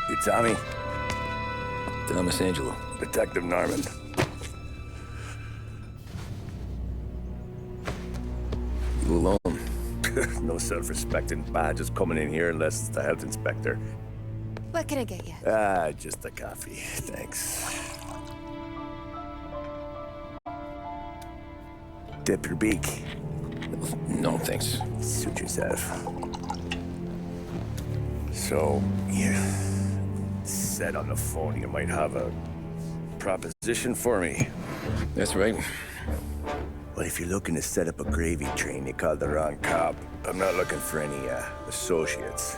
You Tommy? Thomas Angelo. Detective Norman. You alone? No self-respecting badges coming in here unless it's the health inspector. What can I get you? Just a coffee. Thanks. Dip your beak. No, thanks. Suit yourself. So, you said on the phone you might have a proposition for me. That's right. Well, if you're looking to set up a gravy train, you called the wrong cop. I'm not looking for any, associates.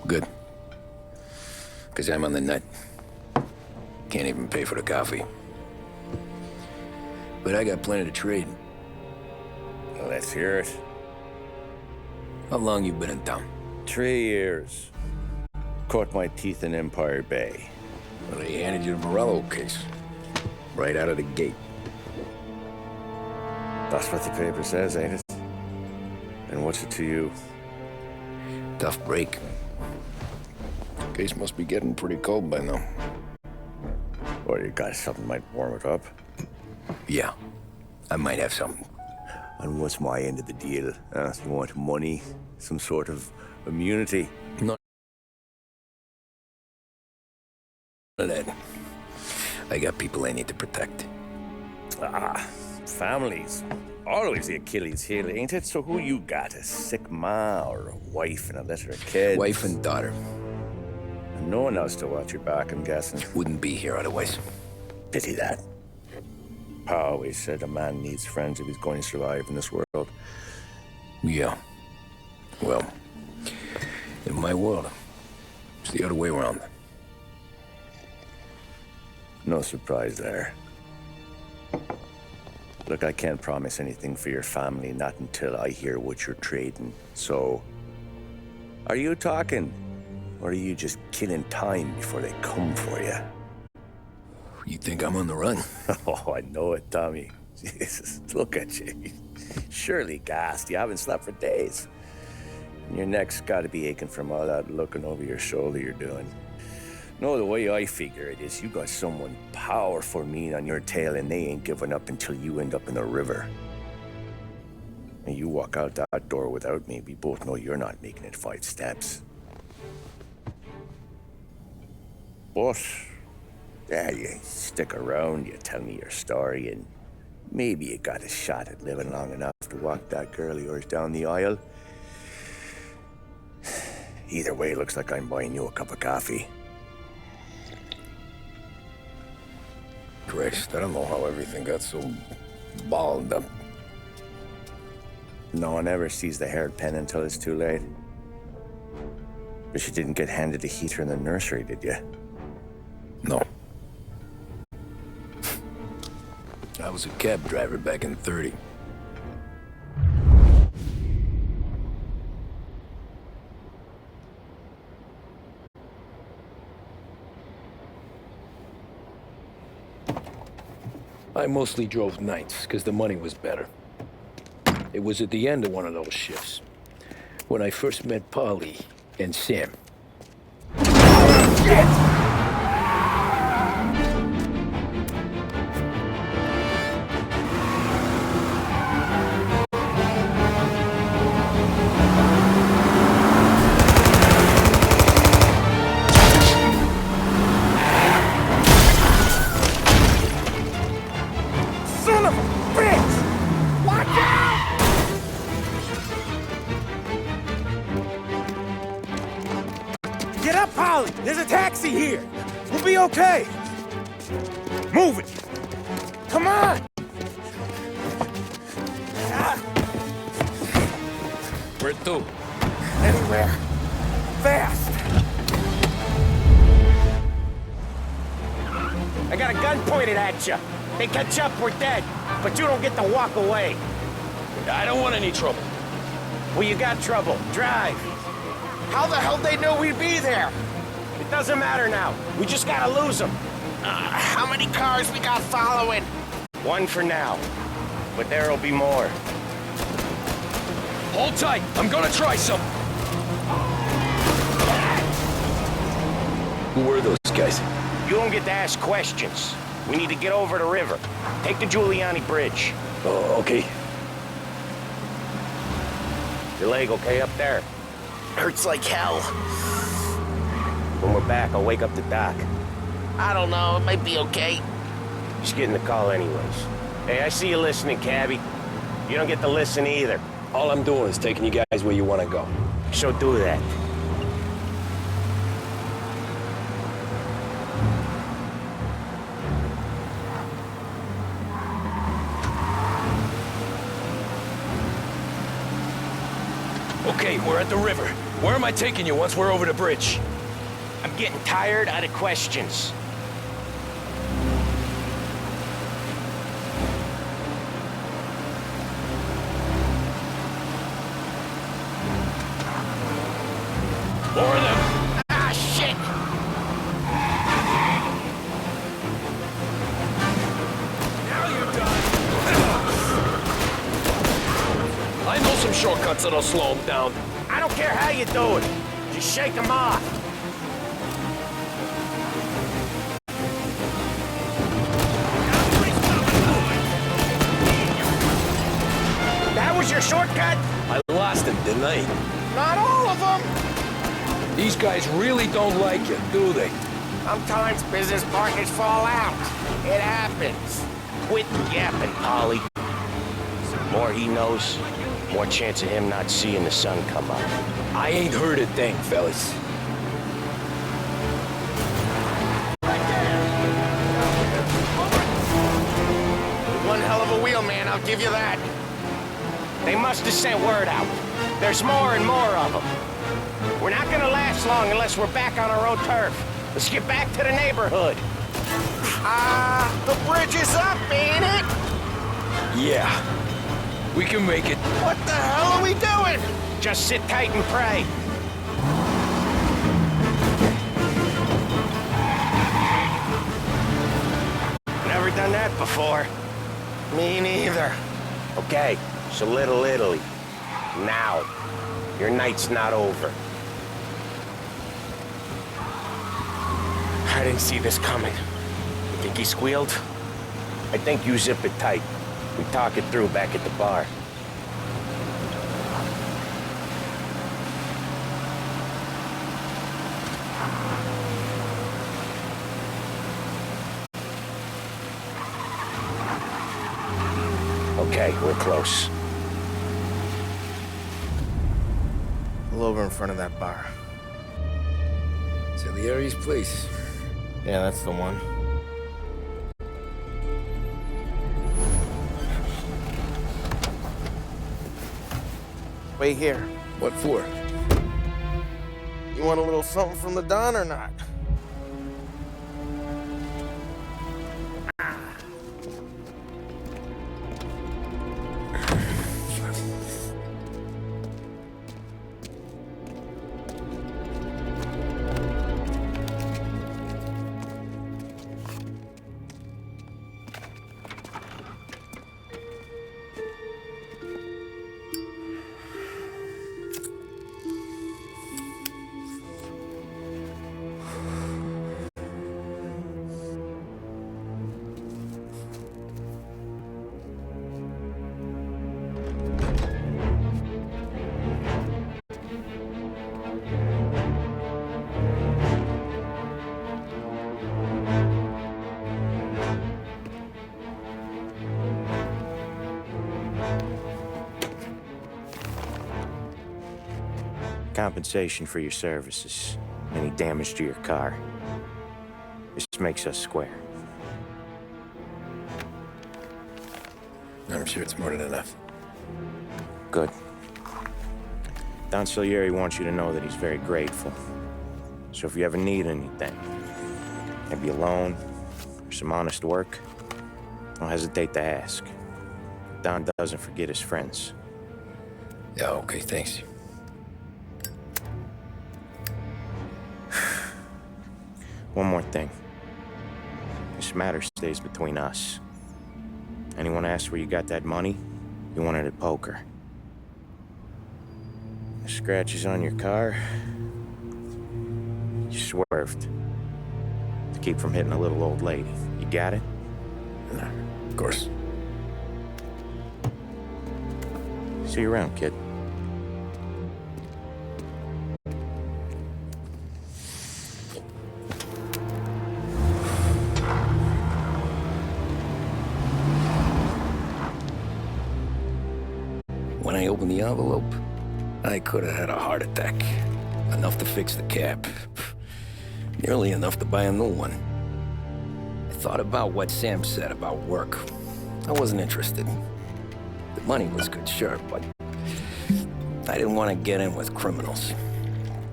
Good. Because I'm on the nut. Can't even pay for the coffee. But I got plenty to trade. Well, let's hear it. How long you been in town? 3 years. Caught my teeth in Empire Bay. Well, they handed you the Morello case. Right out of the gate. That's what the paper says, ain't it? And what's it to you? Tough break. Case must be getting pretty cold by now. Or you got something might warm it up? Yeah, I might have something. And what's my end of the deal? You want money? Some sort of immunity? None of that. I got people I need to protect. Families. Always the Achilles heel, ain't it? So who you got? A sick ma or a wife and a litter of kids? Wife and daughter. And no one else to watch your back, I'm guessing. Wouldn't be here otherwise. Pity that. Pa always said a man needs friends if he's going to survive in this world. Yeah. Well, in my world, it's the other way around. No surprise there. Look, I can't promise anything for your family, not until I hear what you're trading. So, are you talking? Or are you just killing time before they come for you? You think I'm on the run? Oh, I know it, Tommy. Jesus, look at you. Surely gassed. You haven't slept for days. And your neck's got to be aching from all that looking over your shoulder you're doing. No, the way I figure it is you got someone powerful mean on your tail and they ain't giving up until you end up in the river. And you walk out that door without me, we both know you're not making it 5 steps. But, yeah, you stick around, you tell me your story, and maybe you got a shot at living long enough to walk that girl of yours down the aisle. Either way, looks like I'm buying you a cup of coffee. Christ, I don't know how everything got so balled up. No one ever sees the haired pen until it's too late. But you didn't get handed a heater in the nursery, did you? No. I was a cab driver back in '30. I mostly drove nights, because the money was better. It was at the end of one of those shifts, when I first met Polly and Sam. Shit! Son of a bitch! Watch out! Get up, Polly! There's a taxi here! We'll be okay! Move it! Come on! Where to? Anywhere. Fast! I got a gun pointed at you. They catch up, we're dead. But you don't get to walk away. I don't want any trouble. Well, you got trouble. Drive. How the hell they know we'd be there? It doesn't matter now. We just gotta lose them. How many cars we got following? One for now. But there'll be more. Hold tight. I'm gonna try some. Who were those guys? You don't get to ask questions. We need to get over the river. Take the Giuliani Bridge. Oh, okay. Your leg okay up there? Hurts like hell. When we're back, I'll wake up the doc. I don't know, it might be okay. Just getting the call anyways. Hey, I see you listening, cabbie. You don't get to listen either. All I'm doing is taking you guys where you want to go. So do that. Okay, we're at the river. Where am I taking you once we're over the bridge? I'm getting tired out of questions. More of them! Ah, shit! Now you're done! I know some shortcuts that'll slow them down. I don't care how you do it. Just shake them off. That was your shortcut? I lost him, didn't I? Not all of them! These guys really don't like you, do they? Sometimes business partners fall out. It happens. Quit yapping, Ollie. More he knows, more chance of him not seeing the sun come up. I ain't heard a thing, fellas. One hell of a wheel, man, I'll give you that. They must have sent word out. There's more and more of them. We're not gonna last long unless we're back on our own turf. Let's get back to the neighborhood. The bridge is up, ain't it? Yeah. We can make it. What the hell are we doing? Just sit tight and pray. Never done that before. Me neither. Okay, so Little Italy. Now. Your night's not over. I didn't see this coming. You think he squealed? I think you zip it tight. We talk it through back at the bar. Okay, we're close. Pull over in front of that bar. Salieri's place. Yeah, that's the one. Wait here. What for? You want a little something from the Don or not? Compensation for your services. Any damage to your car. This makes us square. I'm sure it's more than enough. Good. Don Salieri wants you to know that he's very grateful. So if you ever need anything, maybe a loan or some honest work, don't hesitate to ask. Don doesn't forget his friends. Yeah, okay, thanks. One more thing. This matter stays between us. Anyone asks where you got that money, you won it at poker. The scratches on your car, you swerved. to keep from hitting a little old lady. You got it? Of course. See you around, kid. When I opened the envelope, I could have had a heart attack. Enough to fix the cab. Nearly enough to buy a new one. I thought about what Sam said about work. I wasn't interested. The money was good, sure, but I didn't want to get in with criminals.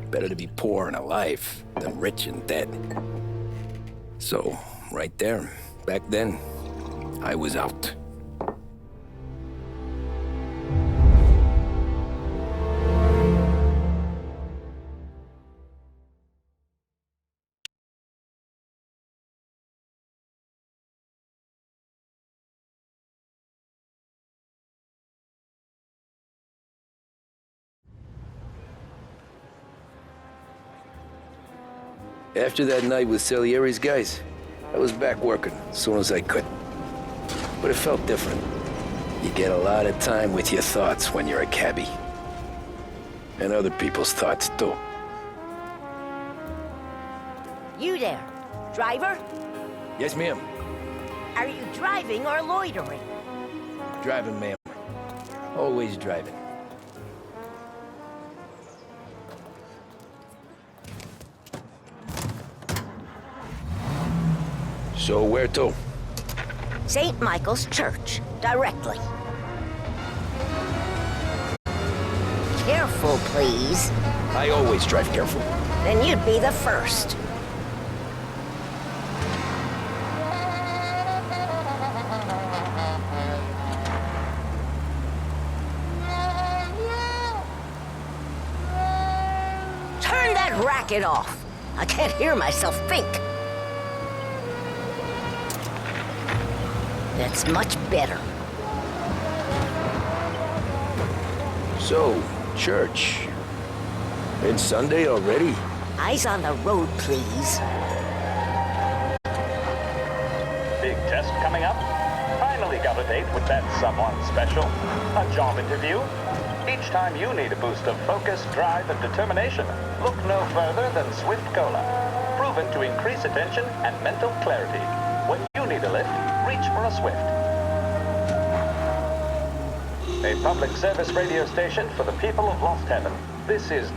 Better to be poor and alive than rich and dead. So, right there, back then, I was out. After that night with Salieri's guys, I was back working as soon as I could. But it felt different. You get a lot of time with your thoughts when you're a cabbie. And other people's thoughts, too. You there, driver? Yes, ma'am. Are you driving or loitering? Driving, ma'am. Always driving. So where to? St. Michael's Church, directly. Careful, please. I always drive careful. Then you'd be the first. Turn that racket off. I can't hear myself think. That's much better. So, church. It's Sunday already? Eyes on the road, please. Big test coming up. Finally got a date with that someone special. A job interview. Each time you need a boost of focus, drive, and determination, look no further than Swift Cola. Proven to increase attention and mental clarity. When you need a lift, reach for a Swift. A public service radio station for the people of Lost Heaven. This is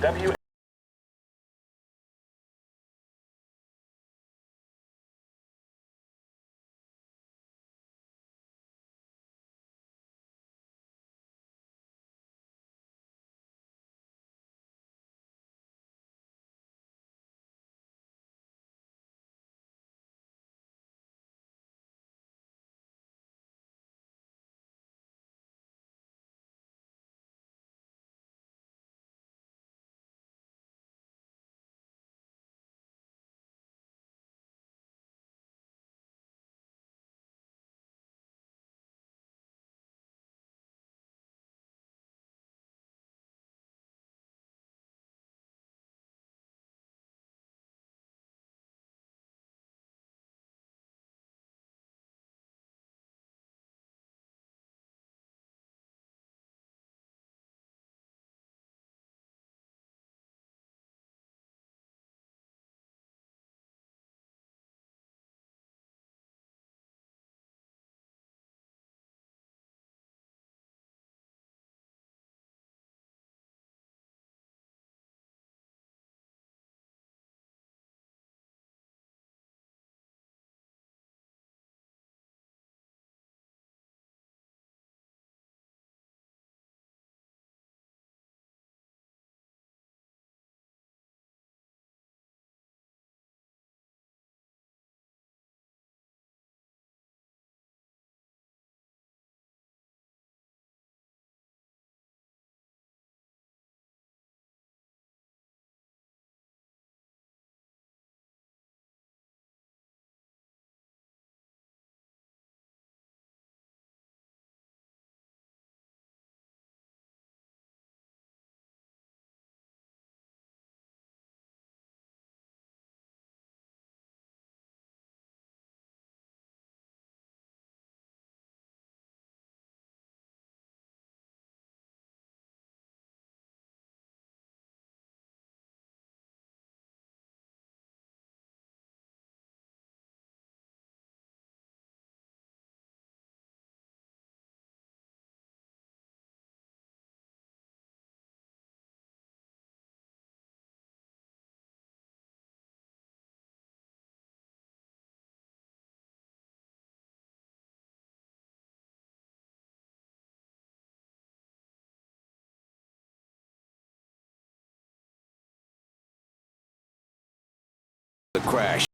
the crash.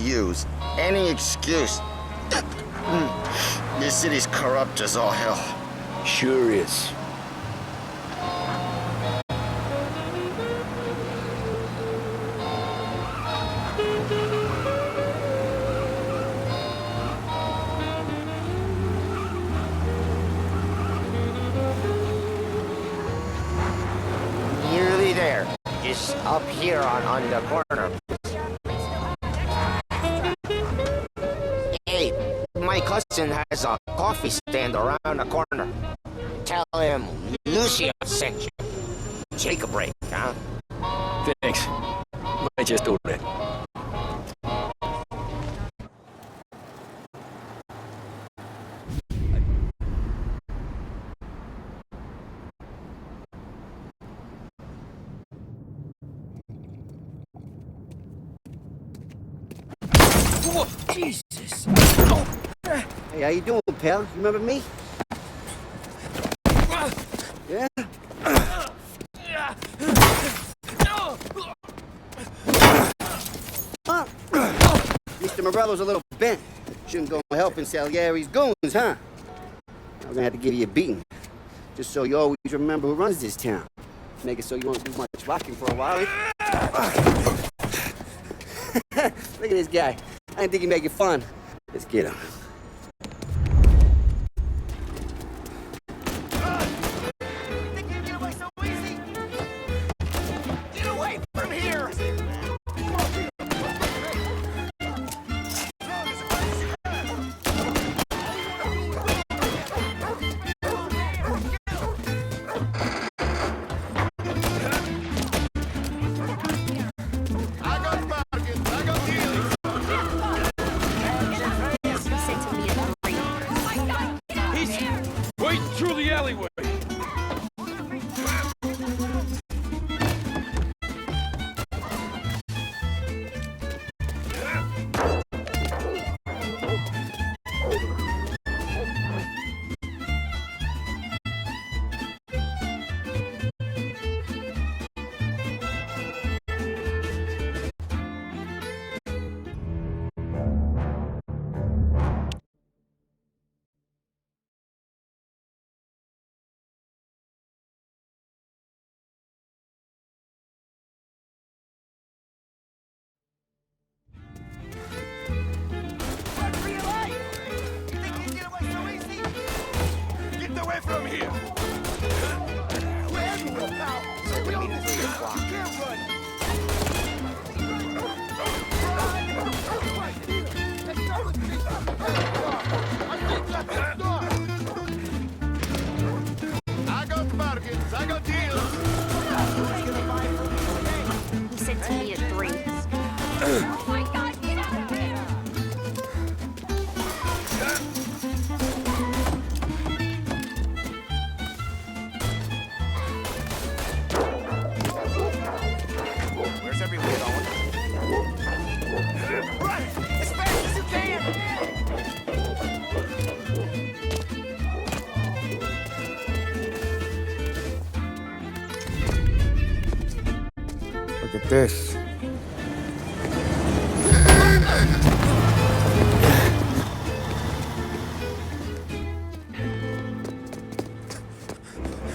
Use any excuse. This city's corrupt as all hell. Sure is. Nearly there. Just up here on the corner. Hey, my cousin has a coffee stand around the corner. Tell him Lucia sent you. Take a break, huh? Thanks. Might just do that. Whoa, Jesus! Oh. Hey, how you doing, pal? You remember me? Yeah? Huh? Mr. Morello's a little bent. Shouldn't go helping Salieri's goons, huh? I'm gonna have to give you a beating. Just so you always remember who runs this town. Make it so you won't do much rocking for a while. Look at this guy. I didn't think he'd make it fun. Let's get him. everywhere we're going. Run! As fast as you can! Look at this.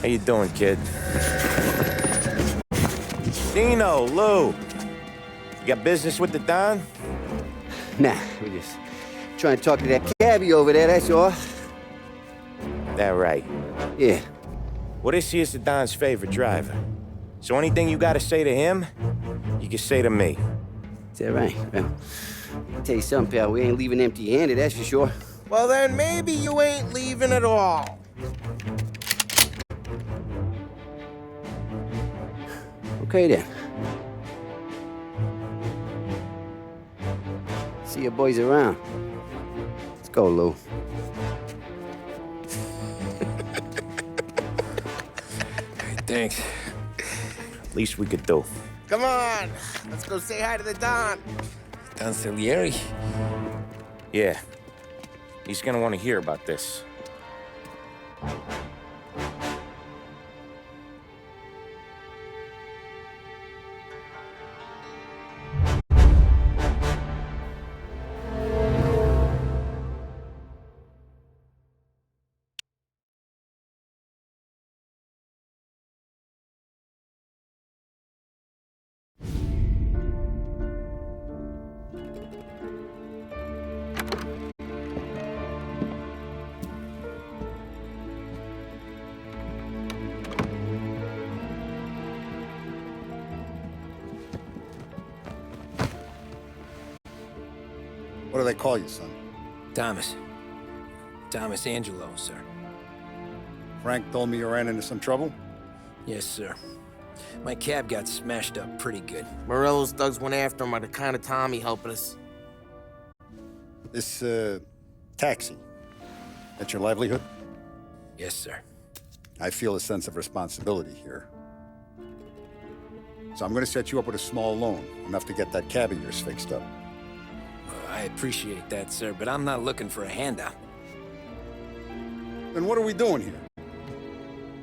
How you doing, kid? Dino, Lou. You got business with the Don? Nah, we're just trying to talk to that cabbie over there, that's all. That right. Yeah. Well, this here's the Don's favorite driver. So anything you gotta say to him, you can say to me. Is that right? Well, I'll tell you something, pal. We ain't leaving empty-handed, that's for sure. Well, then maybe you ain't leaving at all. Okay, then. See your boys around. Let's go, Lou. Thanks. Least we could do. Come on, let's go say hi to the Don. Don Salieri? Yeah. He's gonna want to hear about this. What do they call you, son? Thomas. Thomas Angelo, sir. Frank told me you ran into some trouble? Yes, sir. My cab got smashed up pretty good. Morello's thugs went after him by the kind of Tommy helping us. This, taxi. That's your livelihood? Yes, sir. I feel a sense of responsibility here. So I'm gonna set you up with a small loan, enough to get that cab of yours fixed up. I appreciate that, sir, but I'm not looking for a handout. Then what are we doing here?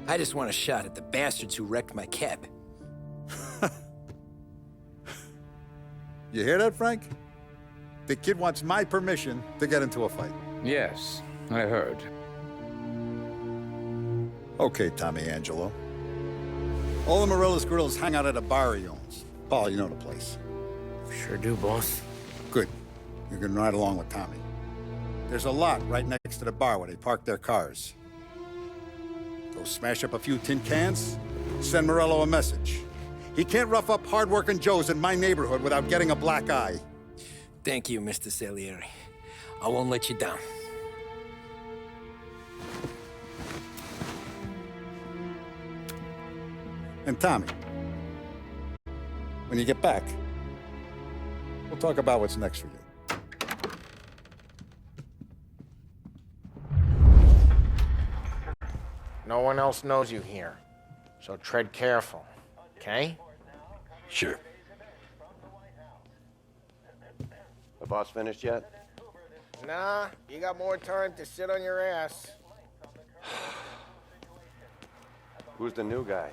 I just want a shot at the bastards who wrecked my cab. You hear that, Frank? The kid wants my permission to get into a fight. Yes, I heard. Okay, Tommy Angelo. All the Morello's girls hang out at a bar he owns. Paul, you know the place. Sure do, boss. Good. You can ride along with Tommy. There's a lot right next to the bar where they park their cars. Go smash up a few tin cans, send Morello a message. He can't rough up hard-working Joes in my neighborhood without getting a black eye. Thank you, Mr. Salieri. I won't let you down. And Tommy, when you get back, we'll talk about what's next for you. No one else knows you here, so tread careful, okay? Sure. The boss finished yet? Nah, you got more time to sit on your ass. Who's the new guy?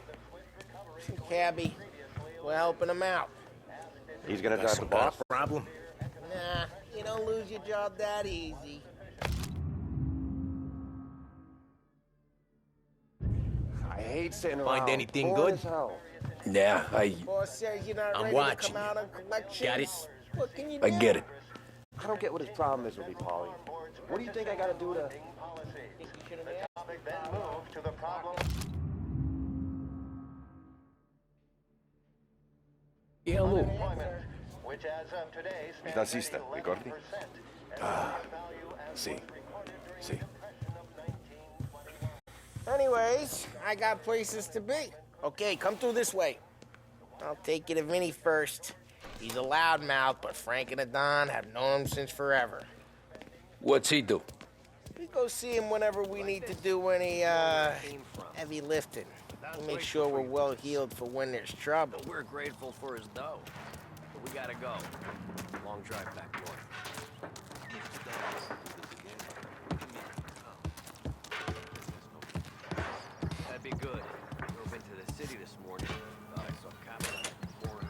Some cabbie. We're helping him out. He's gonna drive the boss? Problem? Nah, you don't lose your job that easy. I hate sitting around. Find anything Bored good? as hell. Yeah, Boss says you're not I'm ready watching. to come out on collections. Got it? What can you do? I get it. I don't get what his problem is with me, Paulie. What do you think I gotta do to... Yeah, Lou. Nazista, ricordi? Ah, sì, sì. Anyways, I got places to be. Okay, come through this way. I'll take you to Vinny first. He's a loudmouth, but Frank and the Don have known him since forever. What's he do? We go see him whenever we need to do any, heavy lifting. Make sure we're well heeled for when there's trouble. We're grateful for his dough. But we gotta go. Long drive back north. That'd be good. Drove into the city this morning. Thought I saw cops on the corner.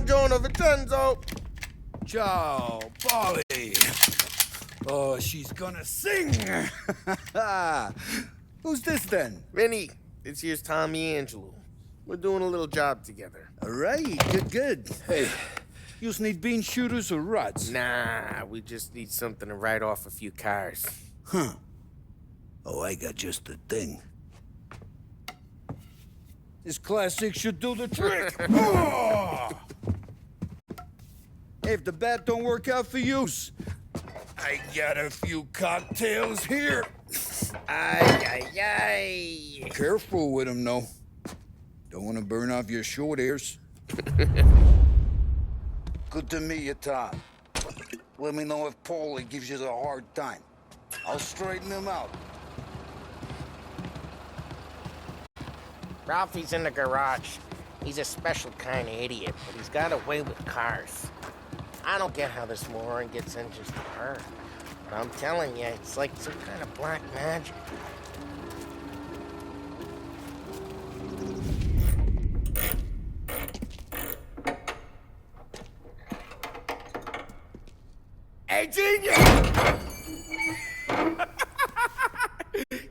Buongiorno, Vincenzo! Ciao, Polly. Oh, she's gonna sing. Who's this then? Vinny, this here's Tommy Angelo. We're doing a little job together. All right, good. Hey, you need bean shooters or rods? Nah, we just need something to write off a few cars. Huh. Oh, I got just the thing. This classic should do the trick. Oh! Hey, if the bat don't work out for you, I got a few cocktails here. Ay, ay, ay. Careful with them, though. Don't want to burn off your short hairs. Good to meet you, Tom. Let me know if Paulie gives you a hard time. I'll straighten him out. Ralphie's in the garage. He's a special kind of idiot, but he's got a way with cars. I don't get how this moron gets in just to her. But I'm telling you, it's like some kind of black magic. Hey, genius!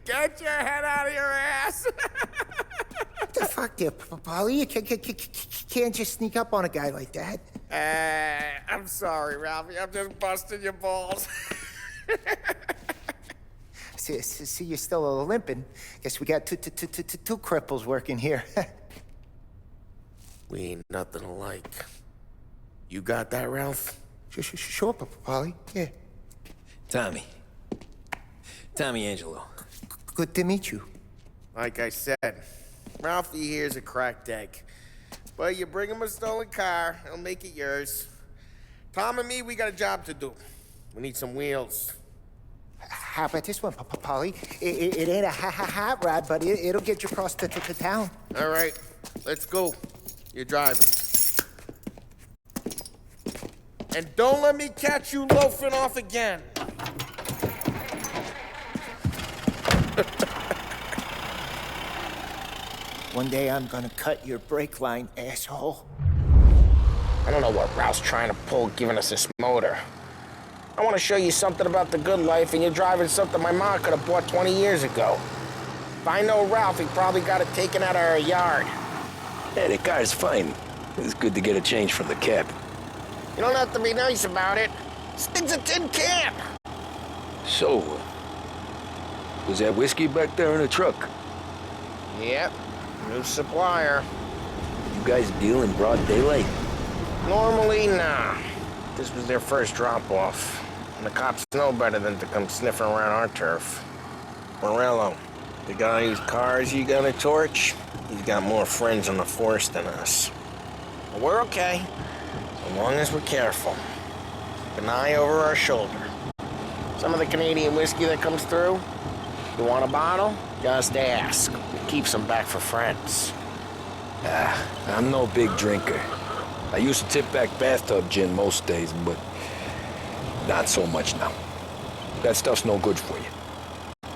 Get your head out of your ass! What the fuck there, Polly? You can't just sneak up on a guy like that. I'm sorry, Ralphie. I'm just busting your balls. See, you're still limping. Guess we got two cripples working here. We ain't nothing alike. You got that, Ralph? Sure, Polly. Yeah. Tommy Angelo. Good to meet you. Like I said, Ralphie here's a cracked egg. But you bring him a stolen car, he'll make it yours. Tom and me, we got a job to do. We need some wheels. How about this one, Polly? It ain't a hot rod, but it'll get you across to town. All right, let's go. You're driving. And don't let me catch you loafing off again. One day I'm gonna cut your brake line, asshole. I don't know what Ralph's trying to pull giving us this motor. I want to show you something about the good life, and you're driving something my mom could have bought 20 years ago. If I know Ralph, he probably got it taken out of our yard. Hey, the car's fine. It's good to get a change from the cab. You don't have to be nice about it. This thing's a tin can. So, was that whiskey back there in the truck? Yep, new supplier. You guys deal in broad daylight? Normally, nah. This was their first drop-off. And the cops know better than to come sniffing around our turf. Morello, the guy whose cars you got a torch, he's got more friends on the force than us. But we're okay, as long as we're careful. Keep an eye over our shoulder. Some of the Canadian whiskey that comes through, you want a bottle? Just ask. It keeps them back for friends. I'm no big drinker. I used to tip back bathtub gin most days, but not so much now. That stuff's no good for you.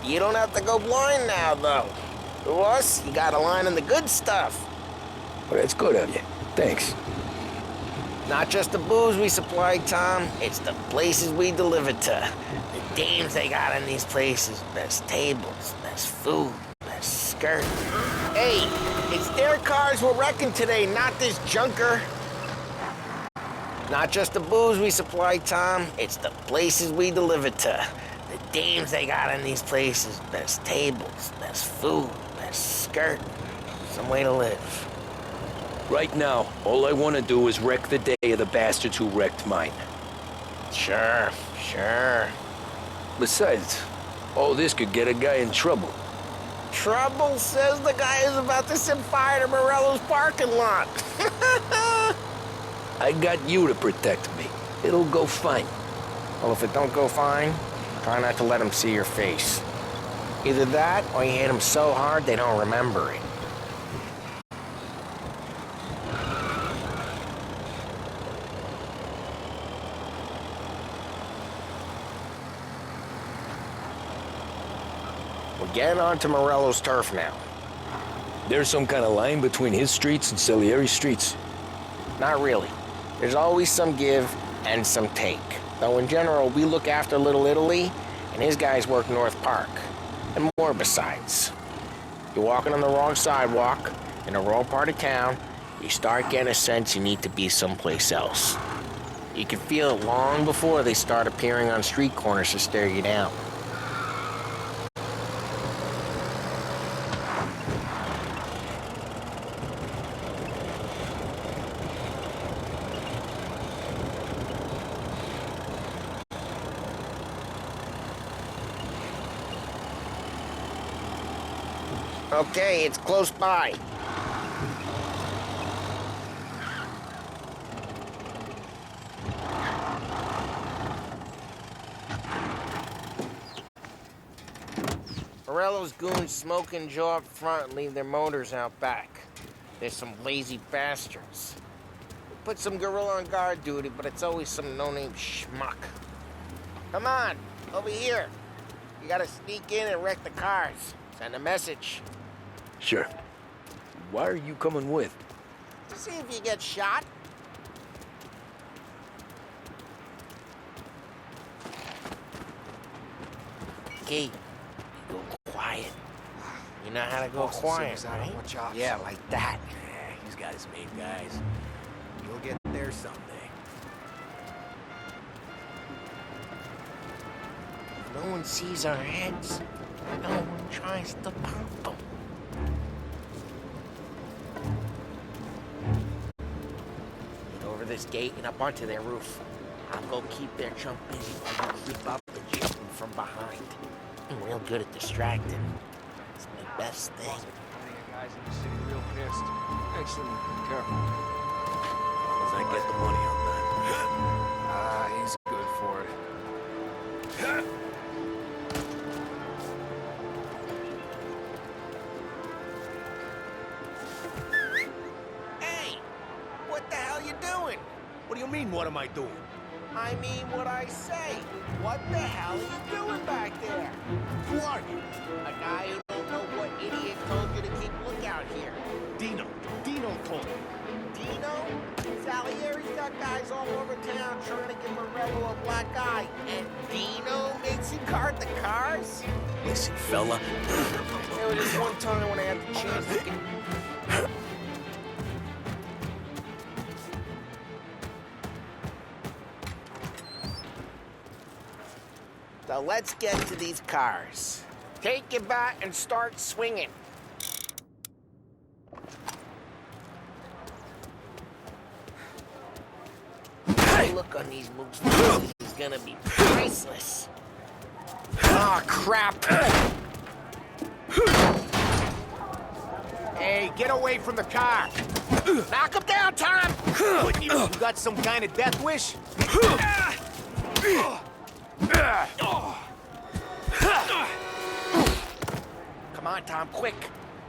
You don't have to go blind now, though. To us, you got a line on the good stuff. Well, that's good of you. Thanks. Not just the booze we supply, Tom. It's the places we deliver to. The dames they got in these places. Best tables, best food, best skirt. Hey, it's their cars we're wrecking today, not this junker. Not just the booze we supply, Tom. It's the places we deliver to. The dames they got in these places. Best tables, best food, best skirt. Some way to live. Right now, all I want to do is wreck the day of the bastards who wrecked mine. Sure. Besides, all this could get a guy in trouble. Trouble, says the guy who's about to set fire to Morello's parking lot. I got you to protect me. It'll go fine. Well, if it don't go fine, try not to let them see your face. Either that, or you hit them so hard they don't remember it. Get onto Morello's turf now. There's some kind of line between his streets and Salieri's streets. Not really. There's always some give and some take. Though in general, we look after Little Italy, and his guys work North Park. And more besides. You're walking on the wrong sidewalk, in the wrong part of town, you start getting a sense you need to be someplace else. You can feel it long before they start appearing on street corners to stare you down. Okay, it's close by. Morello's goons smoke and jaw up front and leave their motors out back. There's some lazy bastards. We put some gorilla on guard duty, but it's always some no-name schmuck. Come on, over here. You gotta sneak in and wreck the cars. Send a message. Sure. Why are you coming with? To see if you get shot. Key, go quiet. You know how to go quiet, right? Yeah, like that. Yeah, he's got his main guys. You'll get there someday. No one sees our heads. No one tries to pop them. Get over this gate and up onto their roof. I'll go keep their chump busy while you creep up and shoot them from behind. I'm real good at distracting. It's my best thing. Guys in the city real pissed. Actually, careful. As I get the money on that. He's good for it. Hey! What the hell you doing? What do you mean, what am I doing? I mean what I say. What the hell are you doing back there? Who are you? A guy who don't know what idiot told you to keep lookout here. Dino. Dino told me. Dino? Salieri's got guys all over town trying to give Morello a black eye. And Dino makes you guard the cars? Listen, fella. There was this one time when I had the chance to get... So let's get to these cars. Take your bat and start swinging. The look on these moves is gonna be priceless. Oh, crap. Hey, get away from the car! Knock him down, Tom! What, you got some kind of death wish? Come on, Tom, quick.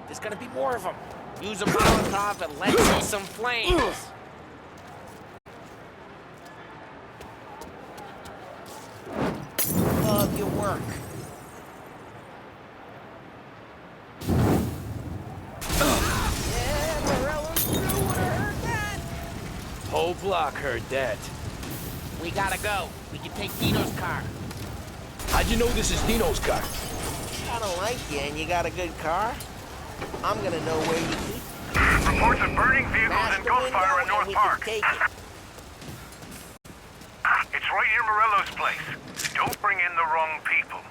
There's gonna be more of them. Use a Molotov and let's see some flames. Love your work. Yeah, Morello's through. Would have heard that. Whole block heard that. We gotta go. We can take Dino's car. How'd you know this is Dino's car? I don't like you, and you got a good car. I'm gonna know where you keep. Reports of burning vehicles and gunfire in North Park. Take it. It's right near Morello's place. Don't bring in the wrong people.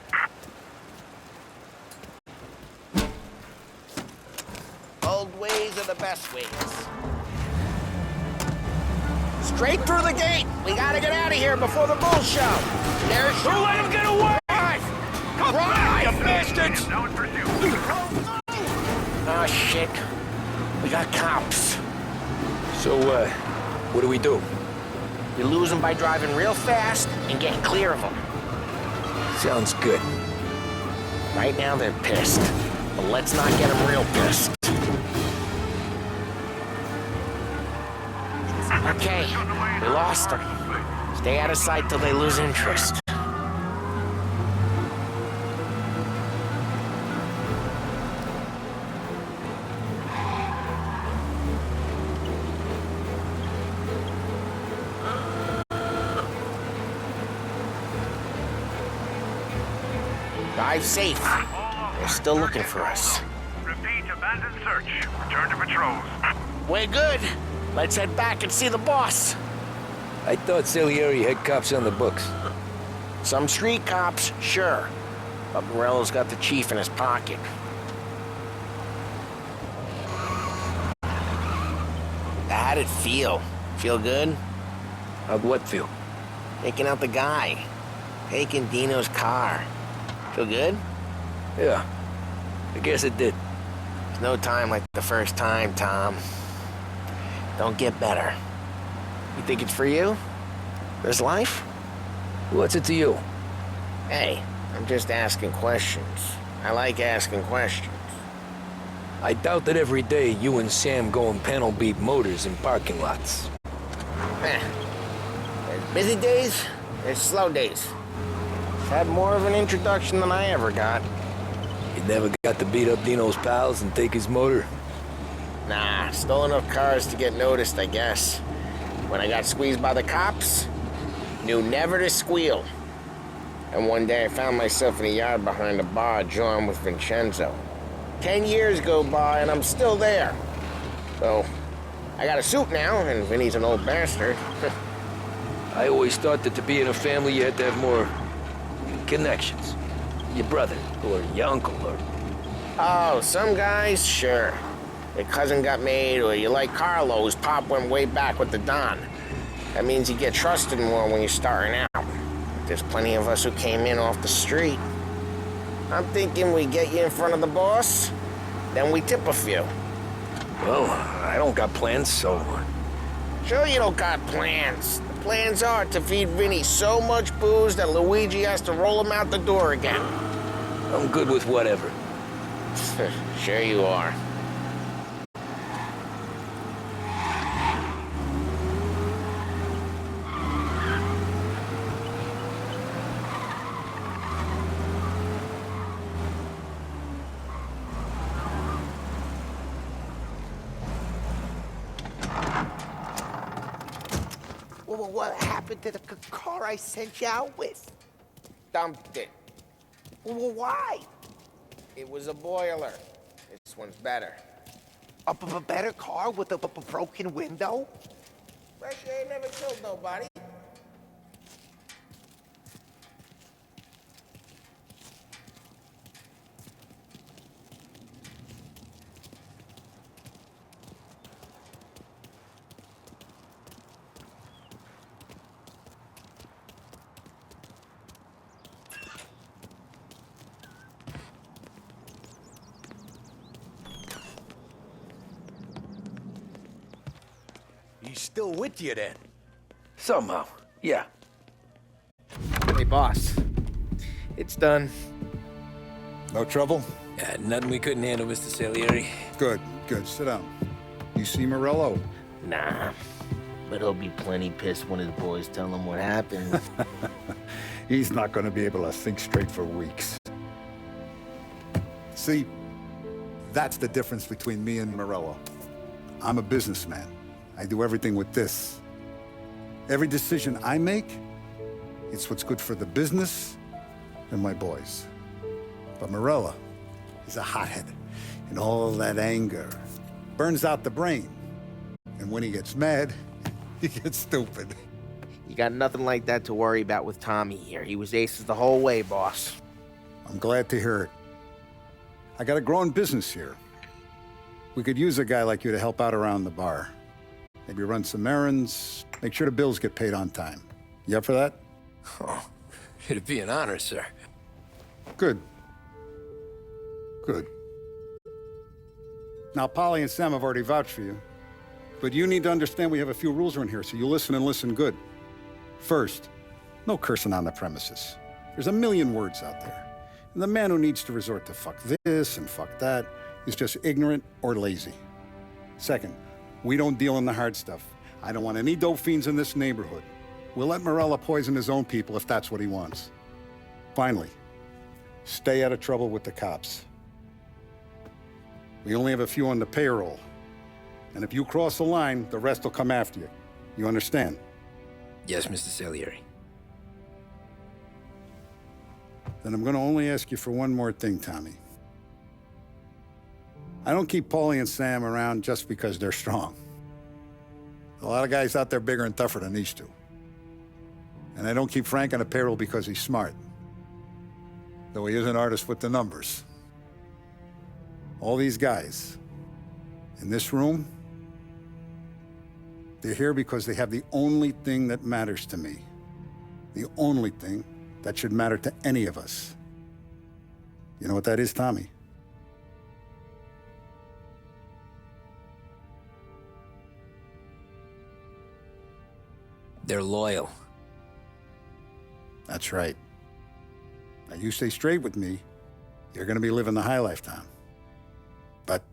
Old ways are the best ways. Straight through the gate. We gotta get out of here before the bull show. There's... Don't let him get away! Come back, you bastards! Now in pursuit. Oh, shit. We got cops. So, what do we do? We lose them by driving real fast and getting clear of them. Sounds good. Right now, they're pissed. But let's not get them real pissed. Okay, we lost them. Stay out of sight till they lose interest. Drive safe. They're still looking for us. Repeat, abandoned search. Return to patrols. We're good. Let's head back and see the boss. I thought Salieri had cops on the books. Some street cops, sure. But Morello's got the chief in his pocket. How'd it feel? Feel good? How'd what feel? Taking out the guy. Taking Dino's car. Feel good? Yeah, I guess it did. There's no time like the first time, Tom. Don't get better. You think it's for you? This life? What's it to you? Hey, I'm just asking questions. I like asking questions. I doubt that every day you and Sam go and panel beat motors in parking lots. There's busy days, there's slow days. Had more of an introduction than I ever got. You never got to beat up Dino's pals and take his motor? Nah, stole enough cars to get noticed, I guess. When I got squeezed by the cops, knew never to squeal. And one day I found myself in a yard behind a bar jawing with Vincenzo. 10 years go by and I'm still there. So, I got a suit now, and Vinny's an old bastard. I always thought that to be in a family you had to have more connections. Your brother, or your uncle, or... Oh, some guys, sure. Your cousin got made, or you like Carlos, Pop went way back with the Don. That means you get trusted more when you're starting out. There's plenty of us who came in off the street. I'm thinking we get you in front of the boss, then we tip a few. Well, I don't got plans, so... Sure you don't got plans. The plans are to feed Vinny so much booze that Luigi has to roll him out the door again. I'm good with whatever. Sure you are. Well, what happened to the car I sent you out with? Dumped it. Well, why? It was a boiler. This one's better. A better car with a broken window? Fresh air never killed nobody. He's still with you, then? Somehow, yeah. Hey, boss. It's done. No trouble? Yeah, nothing we couldn't handle, Mr. Salieri. Good, good. Sit down. You see Morello? Nah, but he'll be plenty pissed when his boys tell him what happened. He's not going to be able to think straight for weeks. See, that's the difference between me and Morello. I'm a businessman. I do everything with this. Every decision I make, it's what's good for the business and my boys. But Morello is a hothead, and all that anger burns out the brain. And when he gets mad, he gets stupid. You got nothing like that to worry about with Tommy here. He was aces the whole way, boss. I'm glad to hear it. I got a growing business here. We could use a guy like you to help out around the bar. Maybe run some errands, make sure the bills get paid on time. You up for that? Oh, it'd be an honor, sir. Good. Good. Now, Polly and Sam have already vouched for you. But you need to understand we have a few rules around here, so you listen and listen good. First, no cursing on the premises. There's a million words out there. And the man who needs to resort to fuck this and fuck that is just ignorant or lazy. Second, we don't deal in the hard stuff. I don't want any dope fiends in this neighborhood. We'll let Morello poison his own people if that's what he wants. Finally, stay out of trouble with the cops. We only have a few on the payroll. And if you cross the line, the rest will come after you. You understand? Yes, Mr. Salieri. Then I'm gonna only ask you for one more thing, Tommy. I don't keep Paulie and Sam around just because they're strong. A lot of guys out there bigger and tougher than these two. And I don't keep Frank on the payroll because he's smart. Though he is an artist with the numbers. All these guys in this room, they're here because they have the only thing that matters to me. The only thing that should matter to any of us. You know what that is, Tommy? They're loyal. That's right. Now, you stay straight with me, you're gonna be living the high life, Tom. But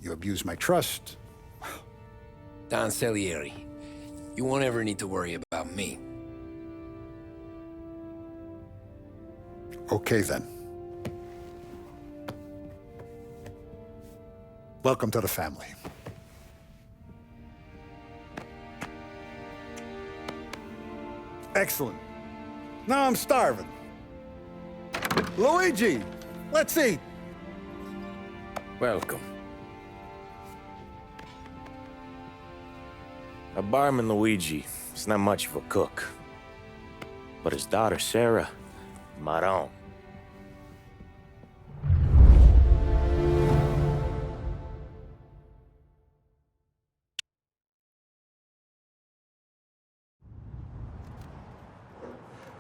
you abuse my trust. Don Salieri, you won't ever need to worry about me. Okay, then. Welcome to the family. Excellent. Now I'm starving. Luigi, let's eat. Welcome. Our barman Luigi is not much of a cook. But his daughter Sarah, Maron.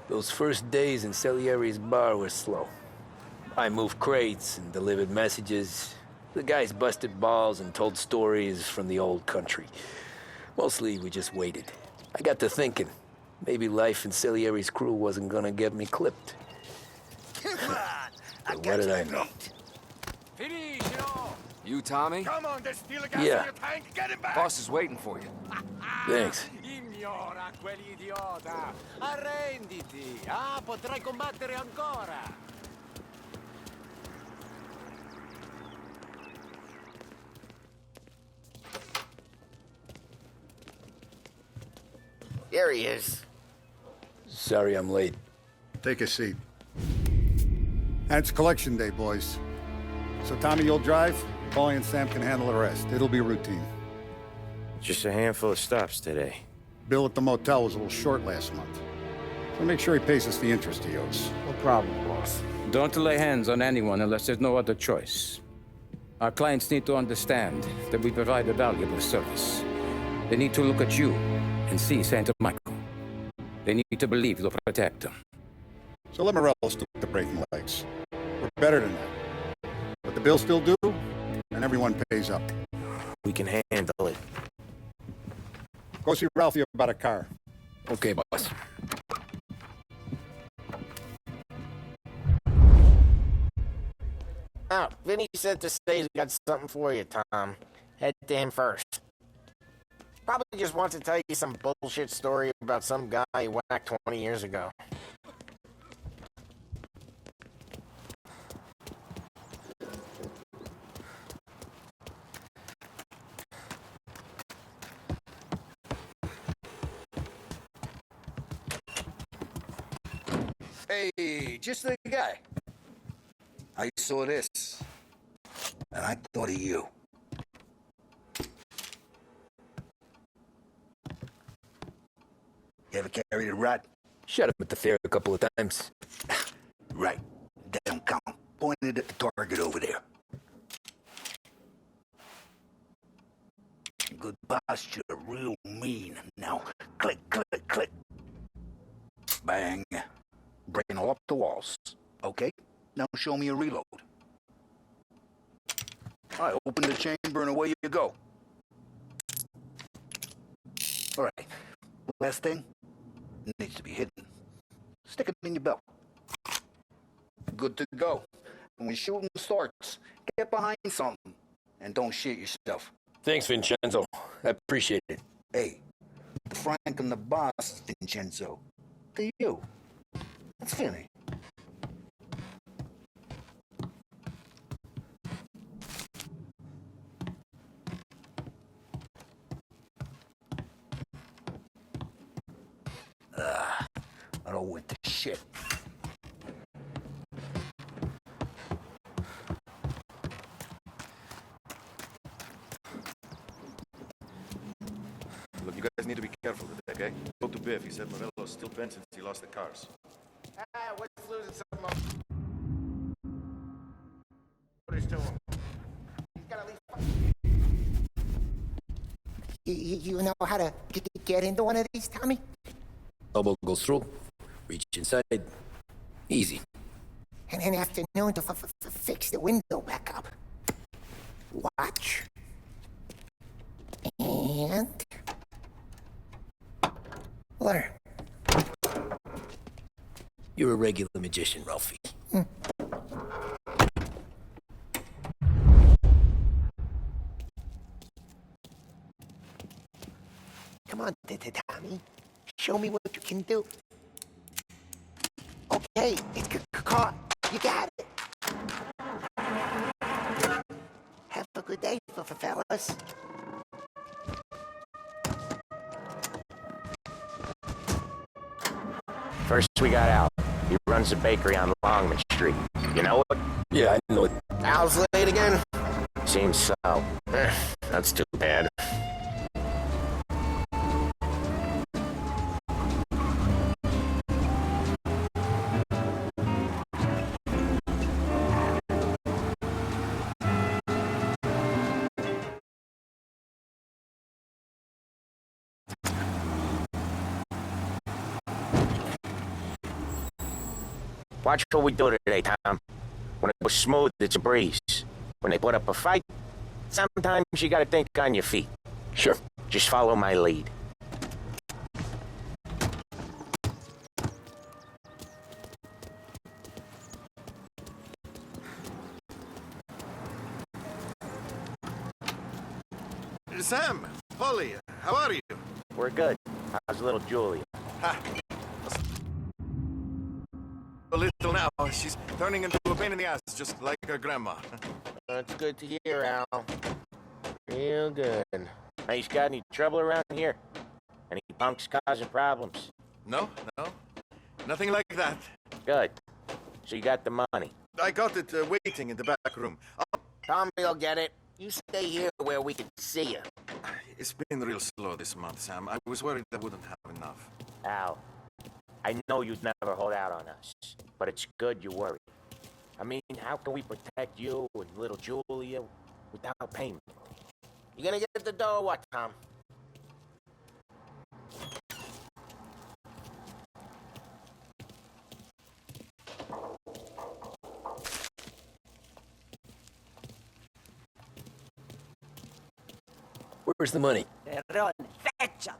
Those first days in Salieri's bar were slow. I moved crates and delivered messages. The guys busted balls and told stories from the old country. Mostly, we just waited. I got to thinking, maybe life in Salieri's crew wasn't gonna get me clipped. Come on! But what did I know? You, Tommy? Come on, there's still a gas Yeah. in your tank. Get him back! Boss is waiting for you. Thanks. Ignora quell'idiota! Arrenditi! Ah, potrai combattere ancora! Here he is. Sorry I'm late. Take a seat. And it's collection day, boys. So Tommy, you'll drive. Paulie and Sam can handle the rest. It'll be routine. Just a handful of stops today. Bill at the motel was a little short last month. So make sure he pays us the interest he owes. No problem, boss. Don't lay hands on anyone unless there's no other choice. Our clients need to understand that we provide a valuable service. They need to look at you and see Santa Michael. They need to believe you'll protect them. So let Morello's do the breaking legs. We're better than that. But the bills still due, and everyone pays up. We can handle it. Go see Ralphie about a car. Okay, boss. Oh, Vinny said to say he's got something for you, Tom. Head to him first. Probably just wants to tell you some bullshit story about some guy he whacked 20 years ago. Hey, just the guy. I saw this, and I thought of you. You ever carried a rat? Shot him at the fair a couple of times. Right. That don't count. Pointed at the target over there. Good posture, real mean. Now, click, click, click. Bang. Breaking all up the walls. Okay, now show me a reload. All right, open the chamber and away you go. All right, last thing, needs to be hidden. Stick it in your belt. Good to go. And when shooting starts, get behind something and don't shit yourself. Thanks, Vincenzo. I appreciate it. Hey, the Frank and the boss, Vincenzo. To you. That's Vinny. I don't want the shit. guys need to be careful today, okay? Spoke to Biff. He said Morello's still bent since he lost the cars. What's losing some more? Orders to him. He's got at least... You know how to get into one of these, Tommy? Elbow goes through, reach inside. Easy. And then afternoon to fix the window back up. Watch. And... learn. You're a regular magician, Ralphie. Come on, Tommy. Show me what you can do. Okay, it's caught. You got it. Have a good day, fellas. First we got Al. He runs a bakery on Longman Street. You know it? Yeah, I know it. Al's late again? Seems so. That's too bad. Watch what we do today, Tom. When it was smooth, it's a breeze. When they put up a fight, sometimes you gotta think on your feet. Sure. Just follow my lead. Sam, Polly, how are you? We're good. How's little Julia? A little now. She's turning into a pain in the ass, just like her grandma. That's good to hear, Al. Real good. Hey, you got any trouble around here? Any punks causing problems? No. Nothing like that. Good. So you got the money? I got it waiting in the back room. Tommy will get it. You stay here where we can see you. It's been real slow this month, Sam. I was worried I wouldn't have enough. Al, I know you'd never hold out on us, but it's good you worry. I mean, how can we protect you and little Julia without payment? You gonna get the dough or what, Tom? Where's the money? Ron, feccia!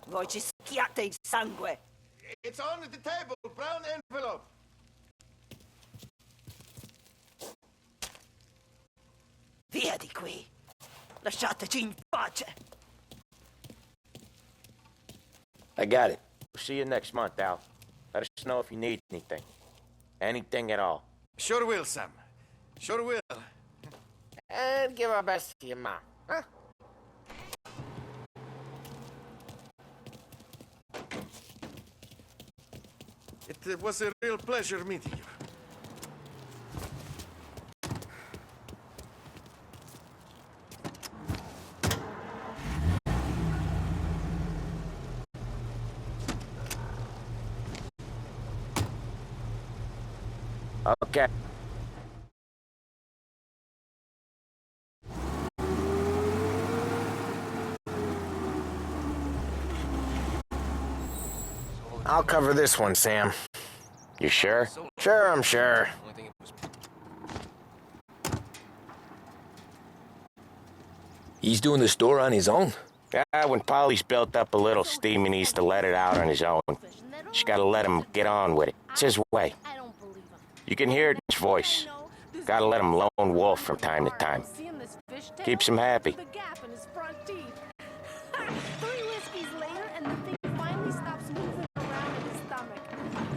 Voi ci schiate il sangue! It's on the table, brown envelope. Via di qui! Lasciateci in pace! I got it. We'll see you next month, Al. Let us know if you need anything. Anything at all. Sure will, Sam. Sure will. And give our best to your mom, huh? It was a real pleasure meeting you. Okay. I'll cover this one, Sam. You sure? Sure, I'm sure. He's doing the store on his own? Yeah, when Polly's built up a little steam, he needs to let it out on his own. Just gotta let him get on with it. It's his way. You can hear it in his voice. Gotta let him lone wolf from time to time. Keeps him happy.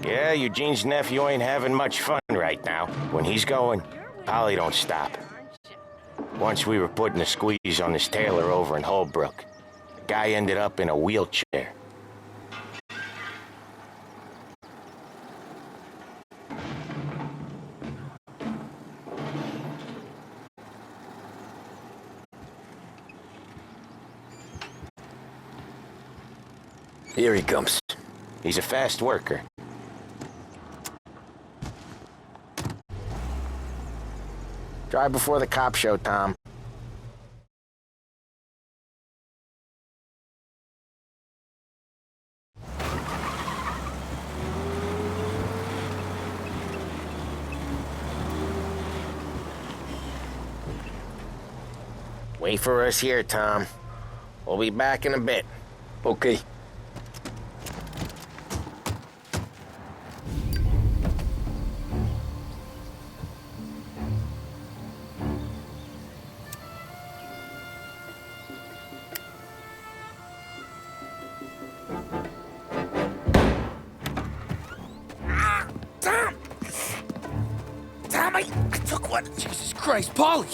Yeah, Eugene's nephew ain't having much fun right now. When he's going, Polly don't stop. Once we were putting a squeeze on this tailor over in Holbrook. The guy ended up in a wheelchair. Here he comes. He's a fast worker. Drive before the cop show, Tom. Wait for us here, Tom. We'll be back in a bit. Okay. Tom! Tom, I took one. Jesus Christ, Polly!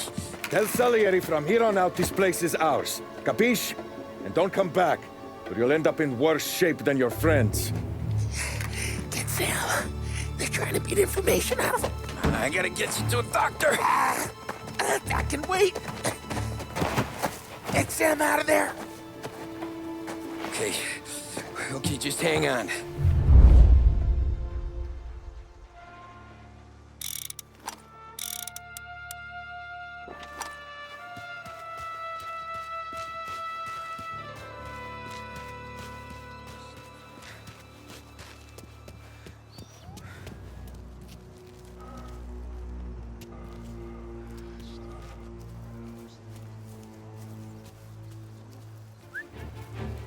Tell Salieri from here on out this place is ours. Capiche? And don't come back, or you'll end up in worse shape than your friends. Get Sam. They're trying to beat information out of him. I gotta get you to a doctor. I can wait. Get Sam out of there. Okay. Okay, just hang on.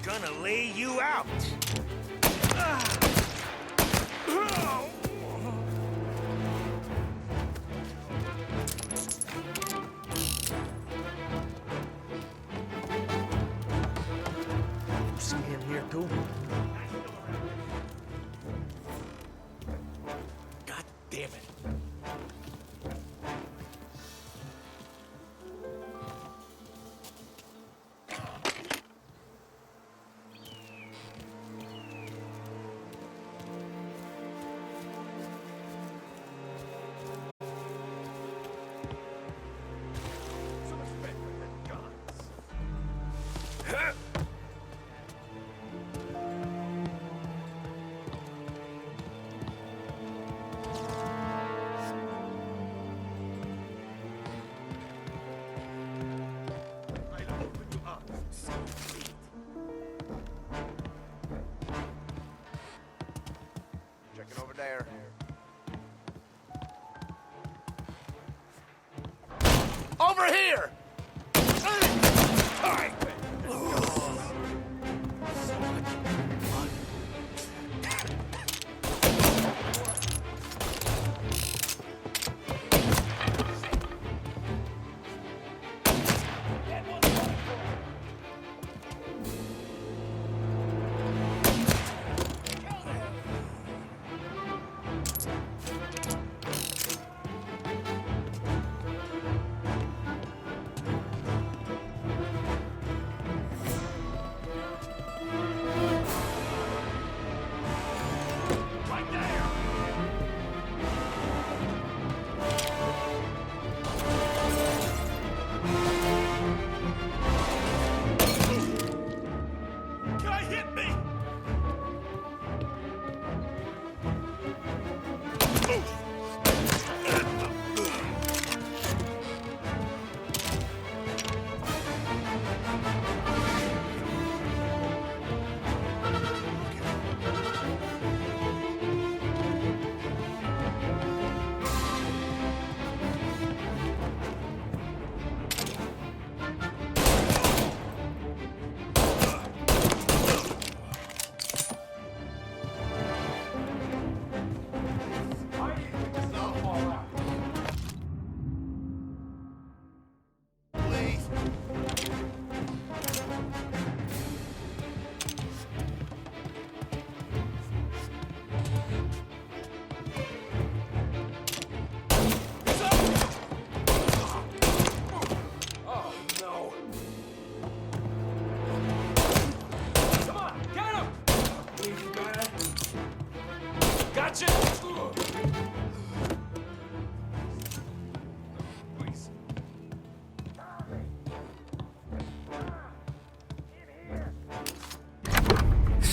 Gonna lay you out. See him here too? God damn it.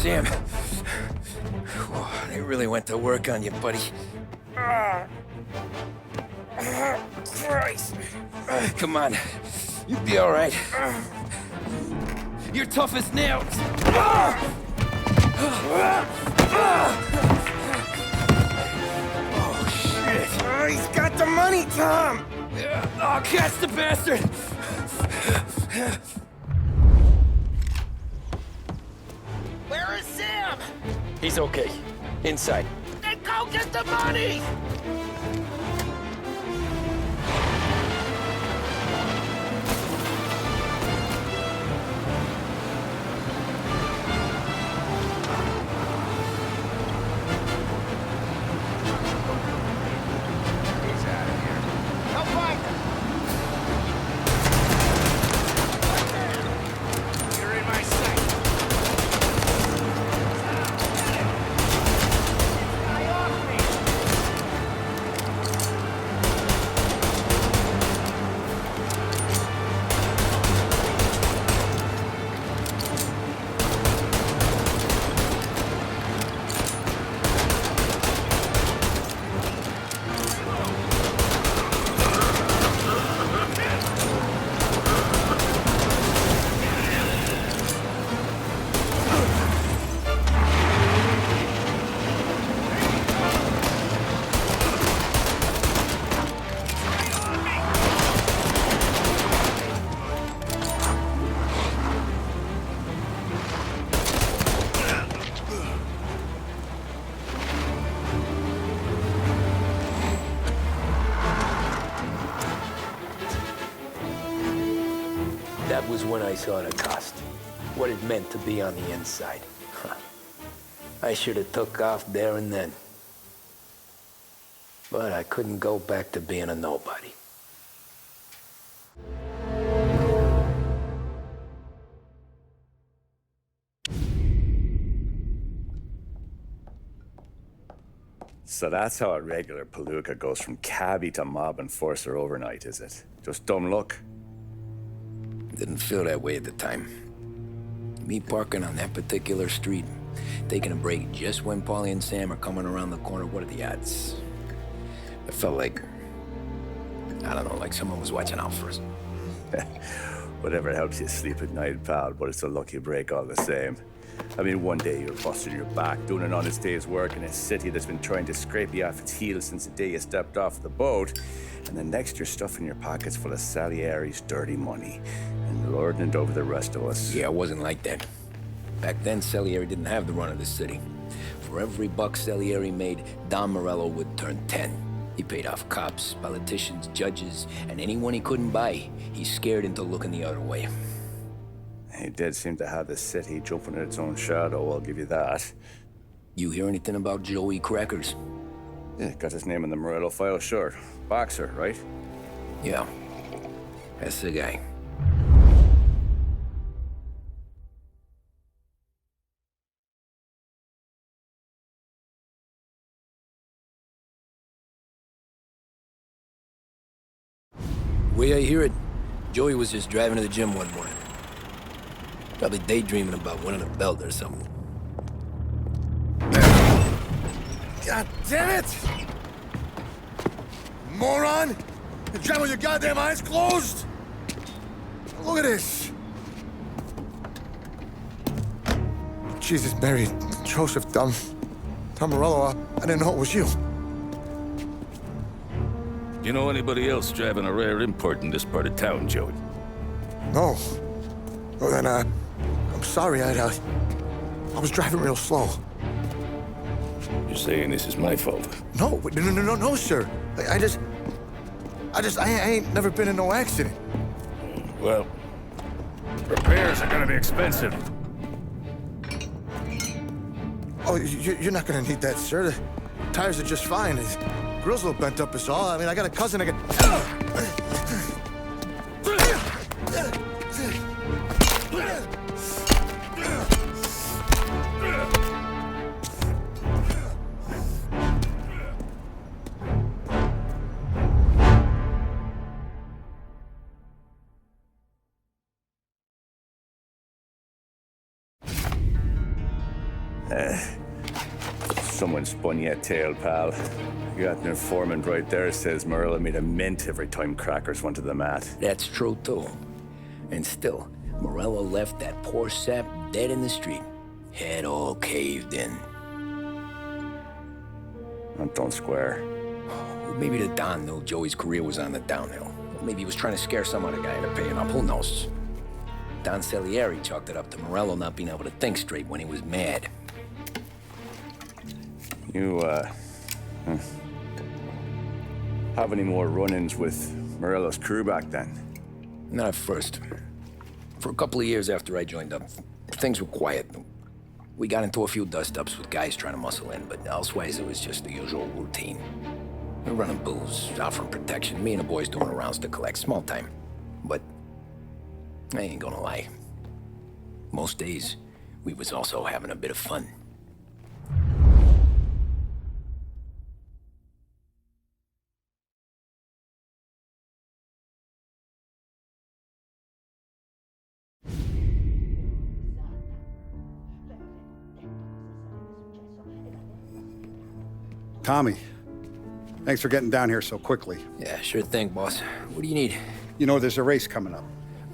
Sam. They really went to work on you, buddy. Christ. Come on. You'll be all right. You're tough as nails. Oh, shit. He's got the money, Tom. Oh, catch the bastard. Where is Sam? He's okay. Inside. Then go get the money! He's out of here. Go find him! You're in my sight. Guy off me! That was when I saw the cost. What it meant to be on the inside. I should have took off there and then. But I couldn't go back to being a nobody. So that's how a regular palooka goes from cabbie to mob enforcer overnight, is it? Just dumb luck? Didn't feel that way at the time. Me parking on that particular street, taking a break just when Paulie and Sam are coming around the corner, what are the odds? I felt like, I don't know, like someone was watching out for us. Whatever helps you sleep at night, pal, but it's a lucky break all the same. I mean, one day you're busting your back, doing an honest day's work in a city that's been trying to scrape you off its heels since the day you stepped off the boat, and the next you're stuffing your pockets full of Salieri's dirty money and lording it over the rest of us. Yeah, it wasn't like that. Back then, Salieri didn't have the run of the city. For every buck Salieri made, Don Morello would turn 10. He paid off cops, politicians, judges, and anyone he couldn't buy, he scared into looking the other way. He did seem to have the city jumping at its own shadow, I'll give you that. You hear anything about Joey Crackers? Yeah, got his name in the Morello file, sure. Boxer, right? Yeah, that's the guy. Way I hear it, Joey was just driving to the gym one morning. Probably daydreaming about winning a belt or something. God damn it! Moron! You driving with your goddamn eyes closed? Look at this! Jesus, Mary, Joseph, Tom Morello, I didn't know it was you. You know anybody else driving a rare import in this part of town, Joey? No. Well, then, I'm sorry, I was driving real slow. You're saying this is my fault? No, sir. I ain't never been in no accident. Well, repairs are gonna be expensive. Oh, you're not gonna need that, sir. The tires are just fine. The grill's a little bent up is all. I mean, I got a cousin that Someone spun you a tale, pal. You got an informant right there says Morello made a mint every time crackers went to the mat. That's true, too. And still, Morello left that poor sap dead in the street. Head all caved in. That don't square. Well, maybe the Don knew Joey's career was on the downhill. Or maybe he was trying to scare some other guy into paying up. Who knows? Don Salieri chalked it up to Morello not being able to think straight when he was mad. You, have any more run-ins with Morello's crew back then? Not at first. For a couple of years after I joined up, things were quiet. We got into a few dust-ups with guys trying to muscle in, but elsewise it was just the usual routine. We're running booze, offering protection, me and the boys doing rounds to collect, small time. But I ain't gonna lie. Most days, we was also having a bit of fun. Tommy, thanks for getting down here so quickly. Yeah, sure thing, boss. What do you need? You know, there's a race coming up.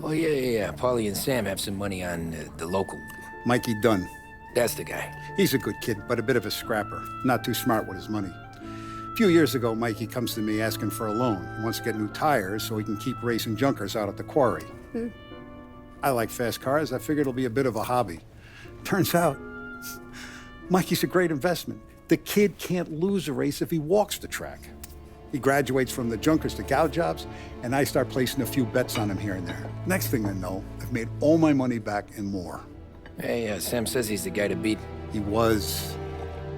Oh, yeah. Paulie and Sam have some money on the local. Mikey Dunn. That's the guy. He's a good kid, but a bit of a scrapper. Not too smart with his money. A few years ago, Mikey comes to me asking for a loan. He wants to get new tires so he can keep racing junkers out at the quarry. I like fast cars. I figured it'll be a bit of a hobby. Turns out, Mikey's a great investment. The kid can't lose a race if he walks the track. He graduates from the junkers to gal jobs, and I start placing a few bets on him here and there. Next thing I know, I've made all my money back and more. Hey, Sam says he's the guy to beat. He was.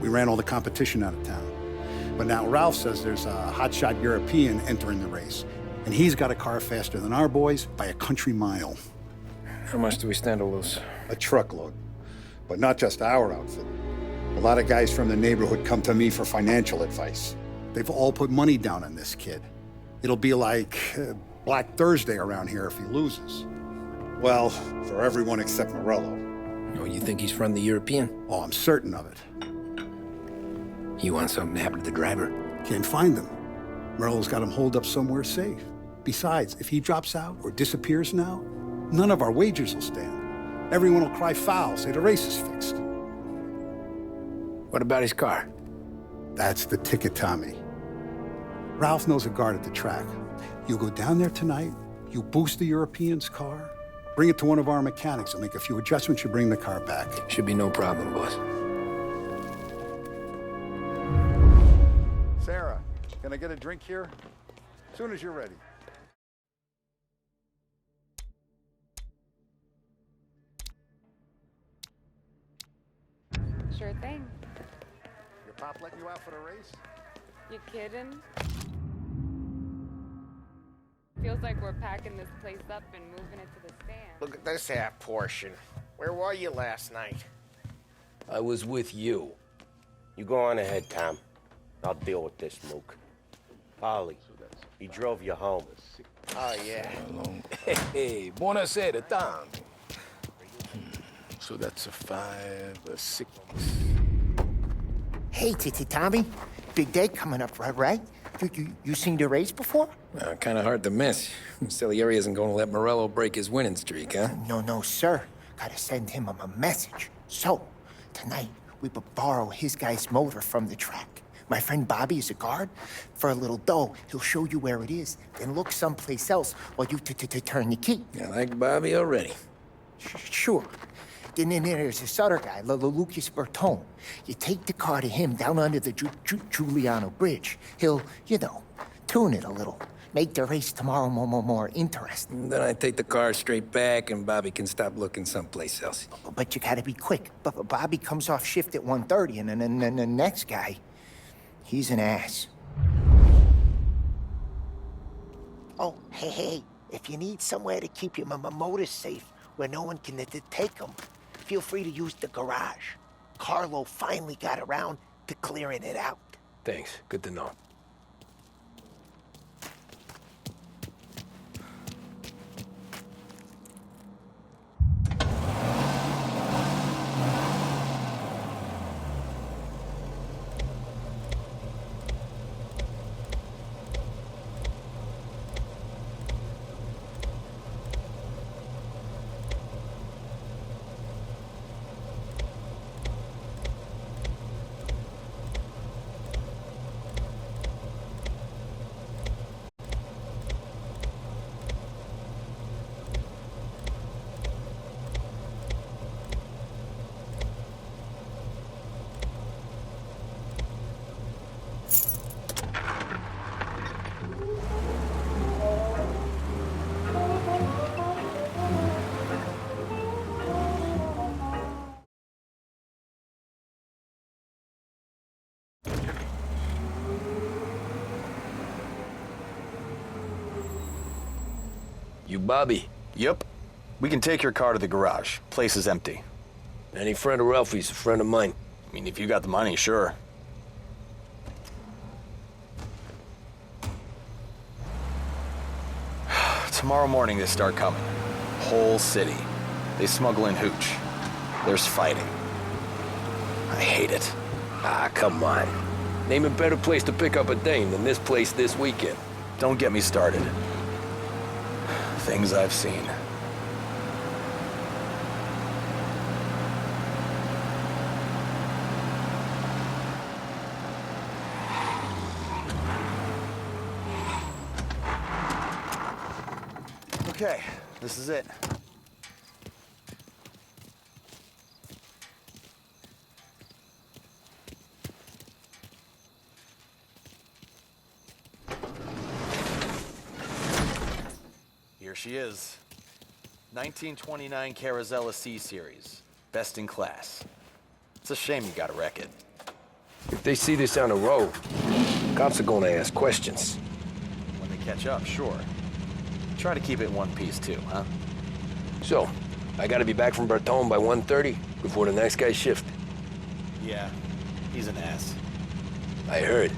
We ran all the competition out of town. But now Ralph says there's a hotshot European entering the race, and he's got a car faster than our boys by a country mile. How much do we stand to lose? A truckload. But not just our outfit. A lot of guys from the neighborhood come to me for financial advice. They've all put money down on this kid. It'll be like Black Thursday around here if he loses. Well, for everyone except Morello. Oh, you think he's from the European? Oh, I'm certain of it. You want something to happen to the driver? Can't find him. Morello's got him holed up somewhere safe. Besides, if he drops out or disappears now, none of our wagers will stand. Everyone will cry foul, say the race is fixed. What about his car? That's the ticket, Tommy. Ralph knows a guard at the track. You go down there tonight, you boost the European's car, bring it to one of our mechanics. He'll make a few adjustments, you bring the car back. Should be no problem, boss. Sarah, can I get a drink here? As soon as you're ready. Sure thing. Your pop letting you out for the race? You kidding? Feels like we're packing this place up and moving it to the stand. Look at this half portion. Where were you last night? I was with you. You go on ahead, Tom. I'll deal with this, Luke. Polly, he drove you home. Oh, yeah. Hey, buonasera, Tom. So that's a 5, a 6. Hey, Tommy. Big day coming up, right? You seen the race before? Kind of hard to miss. Salieri isn't going to let Morello break his winning streak, huh? No, sir. Gotta send him a message. So, tonight, we borrow his guy's motor from the track. My friend Bobby is a guard. For a little dough, he'll show you where it is, then look someplace else while you turn the key. I like Bobby already. Sure. Then there's this other guy, Lucas Bertone. You take the car to him down under the Giuliano Bridge. He'll, tune it a little. Make the race tomorrow more interesting. Then I take the car straight back and Bobby can stop looking someplace else. But you gotta be quick. But Bobby comes off shift at 1:30, and then the next guy, he's an ass. Oh, hey, if you need somewhere to keep your motor safe where no one can take them, feel free to use the garage. Carlo finally got around to clearing it out. Thanks. Good to know. You Bobby? Yep. We can take your car to the garage. Place is empty. Any friend of Ralphie's a friend of mine. I mean, if you got the money, sure. Tomorrow morning they start coming. Whole city. They smuggle in hooch. There's fighting. I hate it. Ah, come on. Name a better place to pick up a dame than this place this weekend. Don't get me started. Things I've seen. Okay, this is it. Here she is. 1929 Carazella C-Series. Best in class. It's a shame you gotta wreck it. If they see this on the road, cops are gonna ask questions. When they catch up, sure. Try to keep it in one piece too, huh? So, I gotta be back from Bertone by 1:30 before the next guy's shift. Yeah, he's an ass. I heard.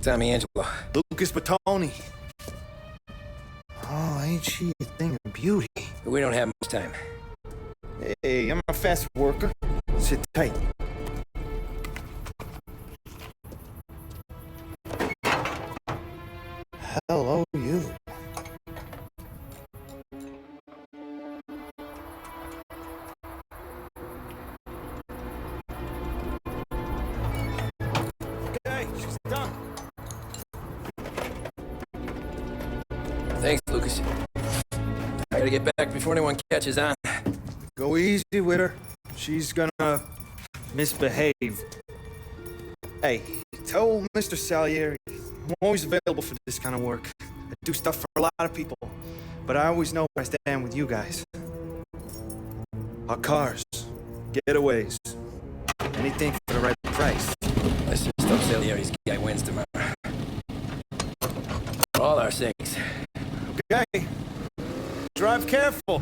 Tommy Angelo. Lucas Batoni. Oh, ain't she a thing of beauty? We don't have much time. Hey, I'm a fast worker. Sit tight. Hello, you. Okay, she's done. Thanks, Lucas. I gotta get back before anyone catches on. Go easy with her. She's gonna misbehave. Hey, tell Mr. Salieri I'm always available for this kind of work. I do stuff for a lot of people, but I always know where I stand with you guys. Our cars, getaways, anything for the right price. Let's just hope Salieri's guy wins tomorrow. All our sakes. Okay. Drive careful.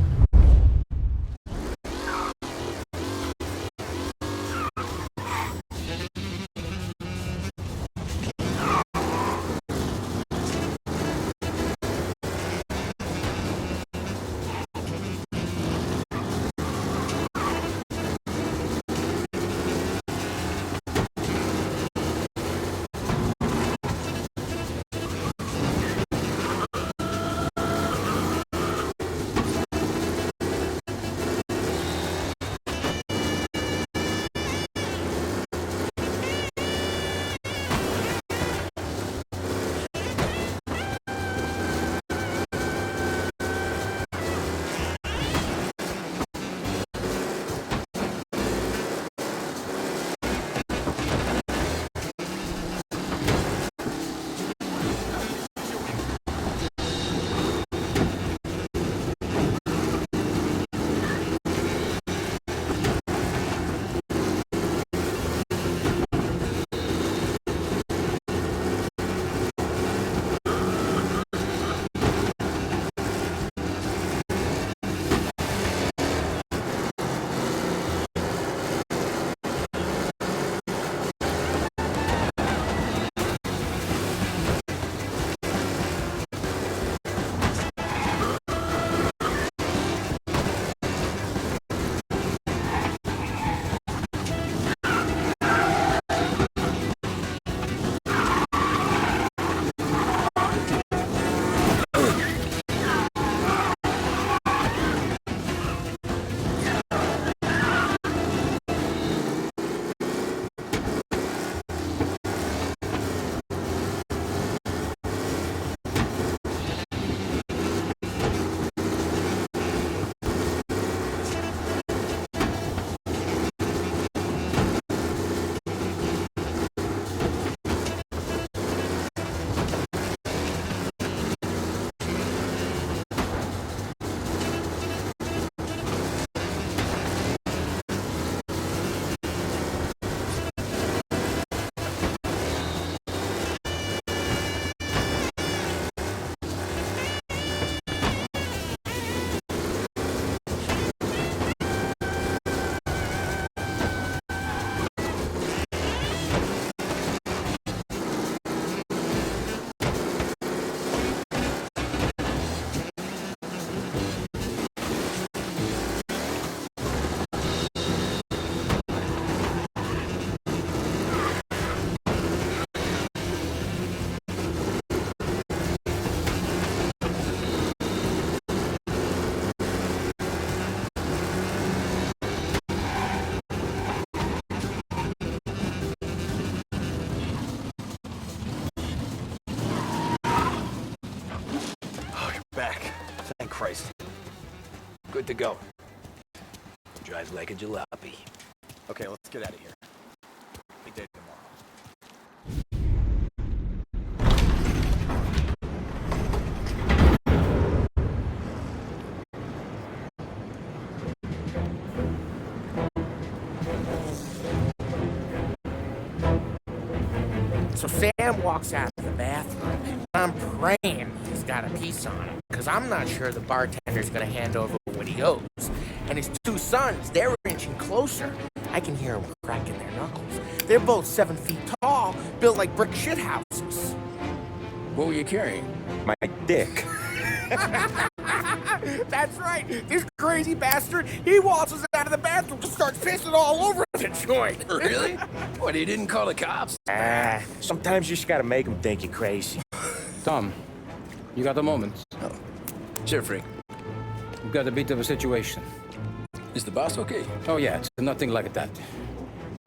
Good to go. Drives like a jalopy. Okay, let's get out of here. Big day tomorrow. So Sam walks out of the bathroom, and I'm praying he's got a piece on him, because I'm not sure the bartender's going to hand over what he owes. And his two sons, they're inching closer. I can hear them cracking their knuckles. They're both 7 feet tall, built like brick shithouses. What were you carrying? My dick. That's right. This crazy bastard, he waltzes out of the bathroom and starts pissing all over the joint. Really? What, he didn't call the cops? Sometimes you just gotta make them think you're crazy. Tom, you got a moment? Oh. Sure, Frank. We've got a bit of a situation. Is the boss okay? Oh, yeah, it's nothing like that.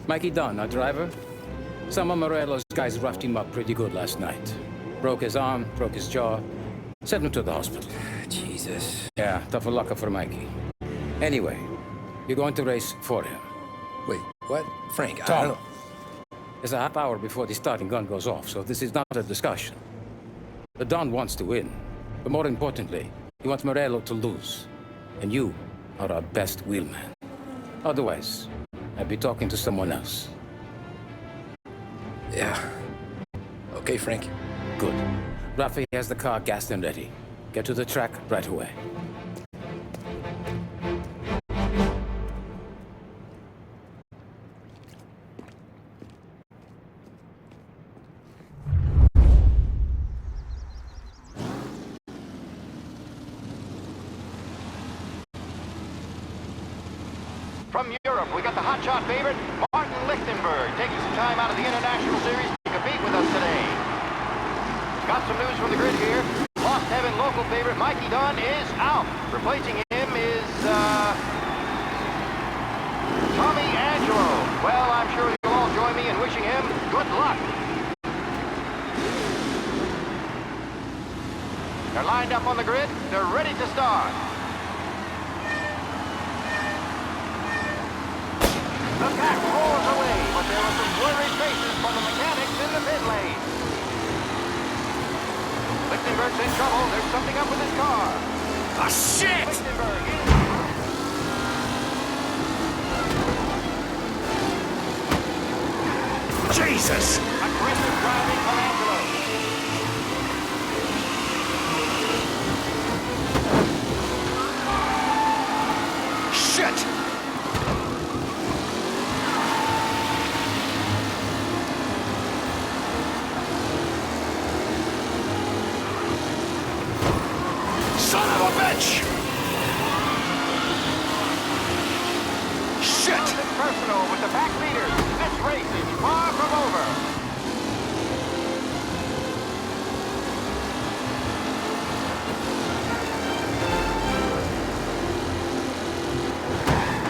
Mikey Dunn, our driver. Some of Morello's guys roughed him up pretty good last night. Broke his arm, broke his jaw. Sent him to the hospital. Jesus. Yeah, tougher luck for Mikey. Anyway, you're going to race for him. Wait, what? Frank, Tom, I don't know. It's a half hour before the starting gun goes off, so this is not a discussion. The Don wants to win, but more importantly, he wants Morello to lose. And you are our best wheelman. Otherwise, I'd be talking to someone else. Yeah. Okay, Frank. Good. Rafi has the car gassed and ready. Get to the track right away. From Europe, we got the hotshot favorite, Martin Lichtenberg, taking some time out of the International Series to compete with us today. Got some news from the grid here. Lost Heaven local favorite Mikey Dunn is out. Replacing him is, Tommy Angelo. Well, I'm sure you'll all join me in wishing him good luck. They're lined up on the grid. They're ready to start. The pack rolls away, but there were some blurry faces from the mechanics in the pit lane. Lichtenberg's in trouble. There's something up with his car. Ah, shit! Lichtenberg is... Jesus! Aggressive driving from Angelo. Shit! Son of a bitch! Shit! It's personal with the back leaders. This race is far from over.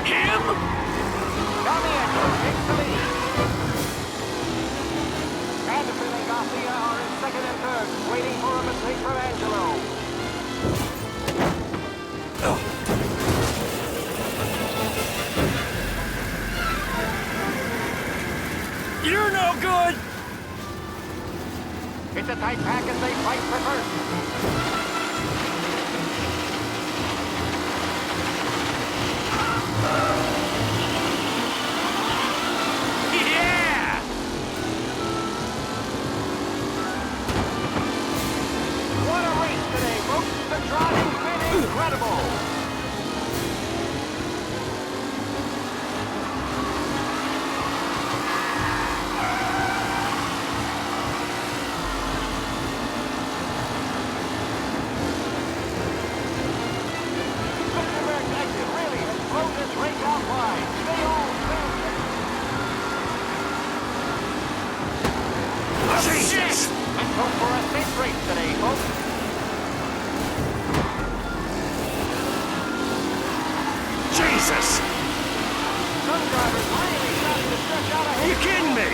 Him? Tommy Angelo takes the lead. Anderson and Garcia are in second and third, waiting for a mistake from Angelo. You're no good! It's a tight pack as they fight for first. Yeah! What a race today, folks. The driving's been incredible. Lichtenberg's exit really has thrown this race out wide. They all Jesus! Let's hope for a safe race today, folks. Jesus! Some drivers really starting to stretch out ahead. You kidding me?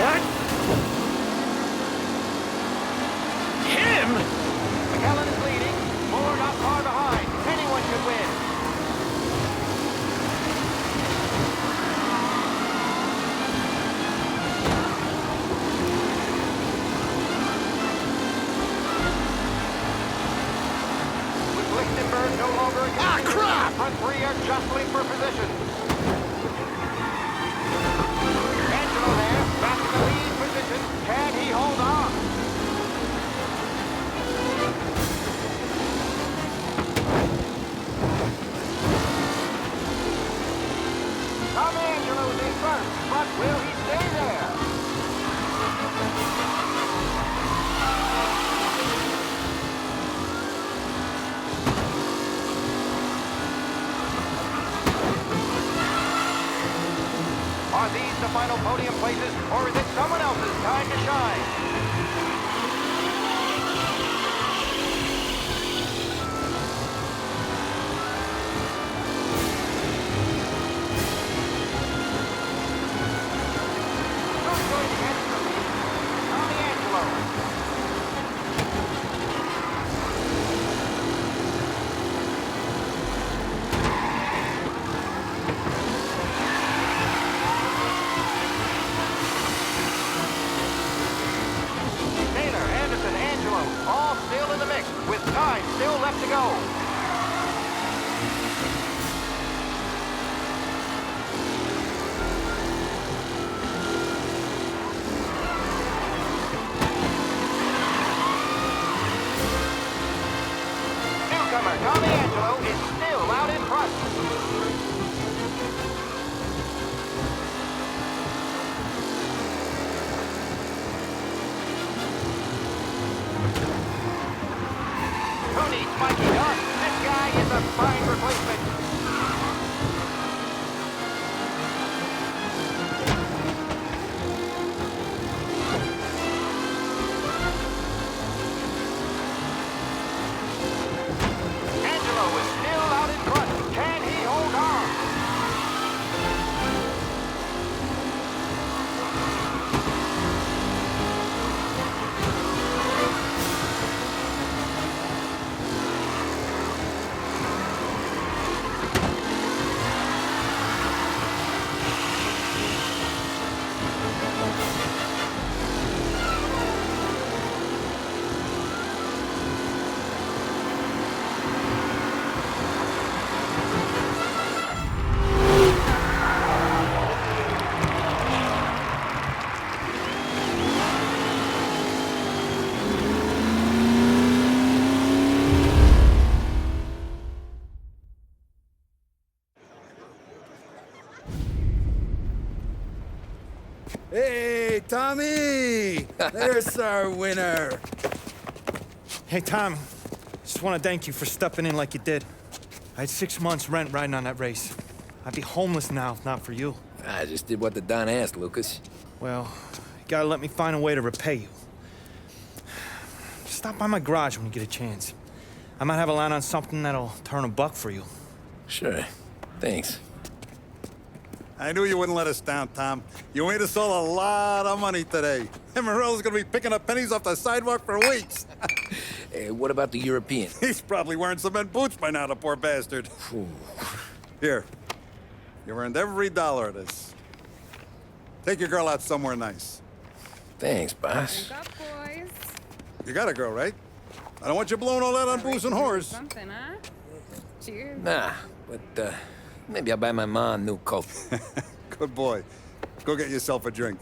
What? no longer a Ah, crap! Front three are jostling for position. Angelo there, back in the lead position. Can he hold on? Tom Angelo's in front, but will he stay there? Are these the final podium places, or is it someone else's time to shine? Who's going to get the lead? Tommy Angelo. Taylor, Anderson, Angelo, all still in the mix, with time still left to go. Newcomer Tommy Angelo is still out in front. Who needs Mikey, huh? This guy is a fine replacement. Angelo is still out in front. Can he hold on? Hey, Tommy! There's our winner. Hey, Tom. Just want to thank you for stepping in like you did. I had 6 months rent riding on that race. I'd be homeless now if not for you. I just did what the Don asked, Lucas. Well, you gotta let me find a way to repay you. Stop by my garage when you get a chance. I might have a line on something that'll turn $1 for you. Sure. Thanks. I knew you wouldn't let us down, Tom. You made us all a lot of money today. And Morello's gonna be picking up pennies off the sidewalk for weeks. Hey, what about the European? He's probably wearing cement boots by now, the poor bastard. Here. You've earned every dollar of this. Take your girl out somewhere nice. Thanks, boss. Wake up, boys. You got a girl, right? I don't want you blowing all that on booze and whores. Something, huh? Cheers. Nah, but, maybe I'll buy my ma a new coat. Good boy. Go get yourself a drink.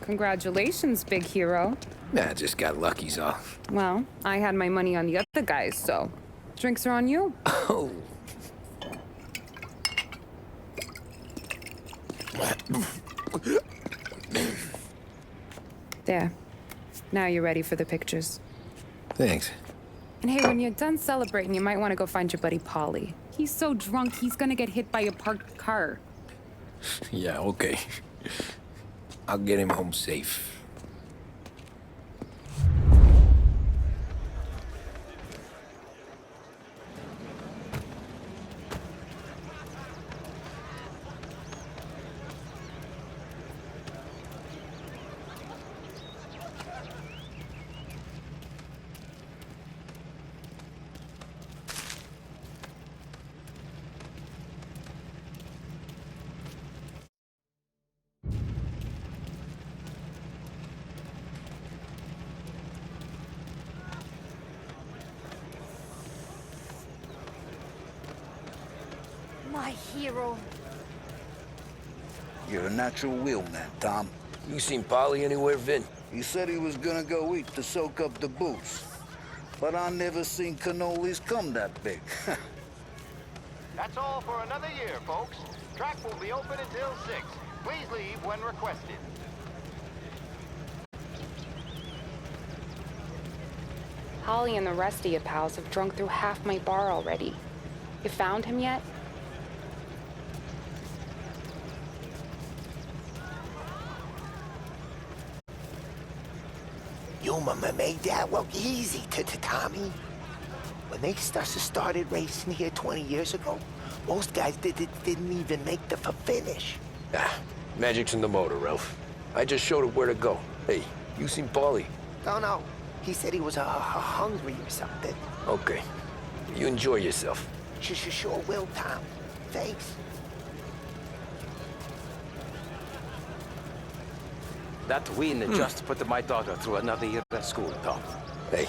Congratulations, big hero. Nah, just got lucky's all. Well, I had my money on the other guys, so drinks are on you. Oh. There. Now you're ready for the pictures. Thanks. And hey, when you're done celebrating, you might want to go find your buddy Paulie. He's so drunk, he's gonna get hit by a parked car. Yeah, okay. I'll get him home safe. My hero. You're a natural wheelman, Tom. You seen Polly anywhere, Vin? He said he was gonna go eat to soak up the booze. But I never seen cannolis come that big. That's all for another year, folks. Track will be open until 6. Please leave when requested. Holly and the rest of you pals have drunk through half my bar already. You found him yet? Your mama made that look easy to Tommy. When they started racing here 20 years ago, most guys didn't even make the finish. Ah, magic's in the motor, Ralph. I just showed it where to go. Hey, you seen Paulie? No. He said he was hungry or something. Okay. You enjoy yourself. Sure will, Tom. Thanks. That win just put my daughter through another year at school, Tom. Hey,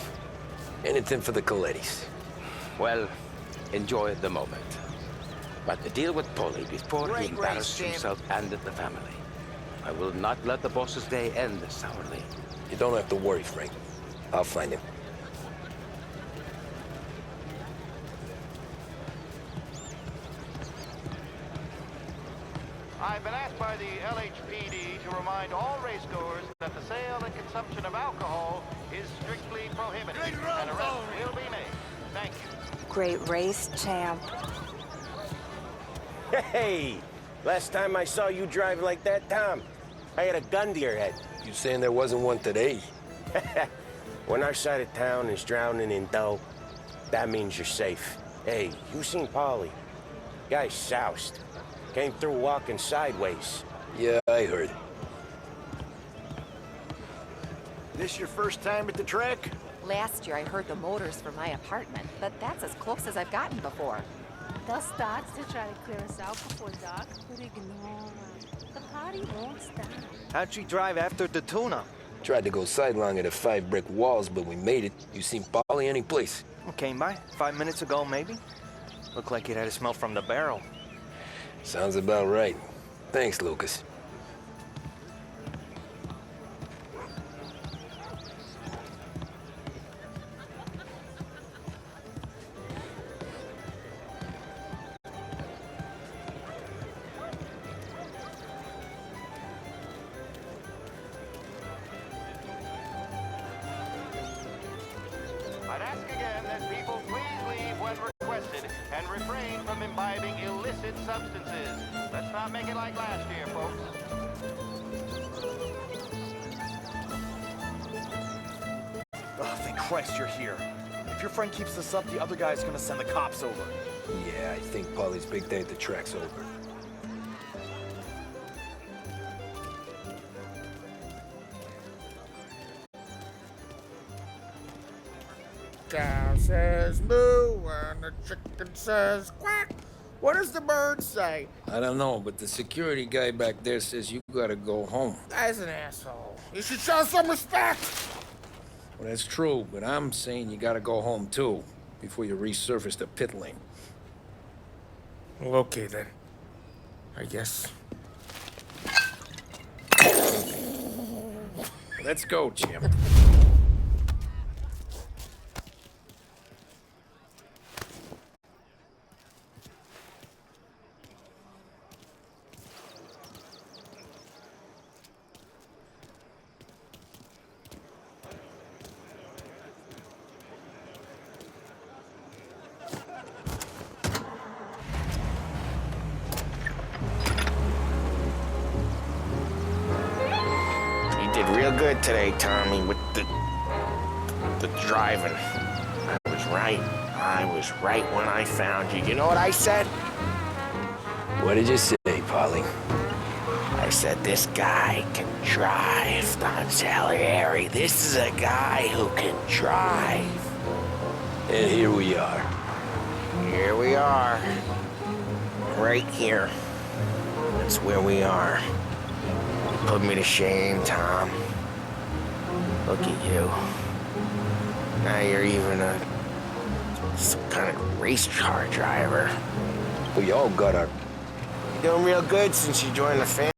anything for the Colettis. Well, enjoy the moment. But deal with Polly before he embarrasses himself and the family. I will not let the boss's day end sourly. You don't have to worry, Frank. I'll find him. I've been asked by the LHPD to remind all racegoers that the sale and consumption of alcohol is strictly prohibited, and arrests will be made. Thank you. Great race, champ. Hey, last time I saw you drive like that, Tom, I had a gun to your head. You saying there wasn't one today? When our side of town is drowning in dough, that means you're safe. Hey, you seen Polly? Guy's soused. Came through walking sideways. Yeah, I heard. This your first time at the track? Last year I heard the motors from my apartment, but that's as close as I've gotten before. They'll start to try to clear us out before dark, but ignore them. The party won't stop. How'd you drive after the tuna? Tried to go sidelong at the 5 brick walls, but we made it. You seen Polly any place? Came by 5 minutes ago, maybe. Looked like it had a smell from the barrel. Sounds about right. Thanks, Lucas. I'd ask again that people please leave when requested and refrain from imbibing illicit substances. Let's not make it like last year, folks. Oh, thank Christ you're here. If your friend keeps this up, the other guy's gonna send the cops over. Yeah, I think Polly's big day at the track's over. Cow says moo and the chicken says quack. What does the bird say? I don't know, but the security guy back there says you gotta go home. Guy's an asshole. You should show some respect. Well, that's true, but I'm saying you gotta go home too, before you resurface the pit lane. Well, okay then. I guess. Let's go, Jim. You did real good today, Tommy, with the driving. I was right. I was right when I found you. You know what I said? What did you say, Polly? I said, this guy can drive, Don Salieri. This is a guy who can drive. And here we are. Here we are. Right here. That's where we are. You put me to shame, Tom. Look at you. Now you're even some kind of race car driver. We all got our... You're doing real good since you joined the family.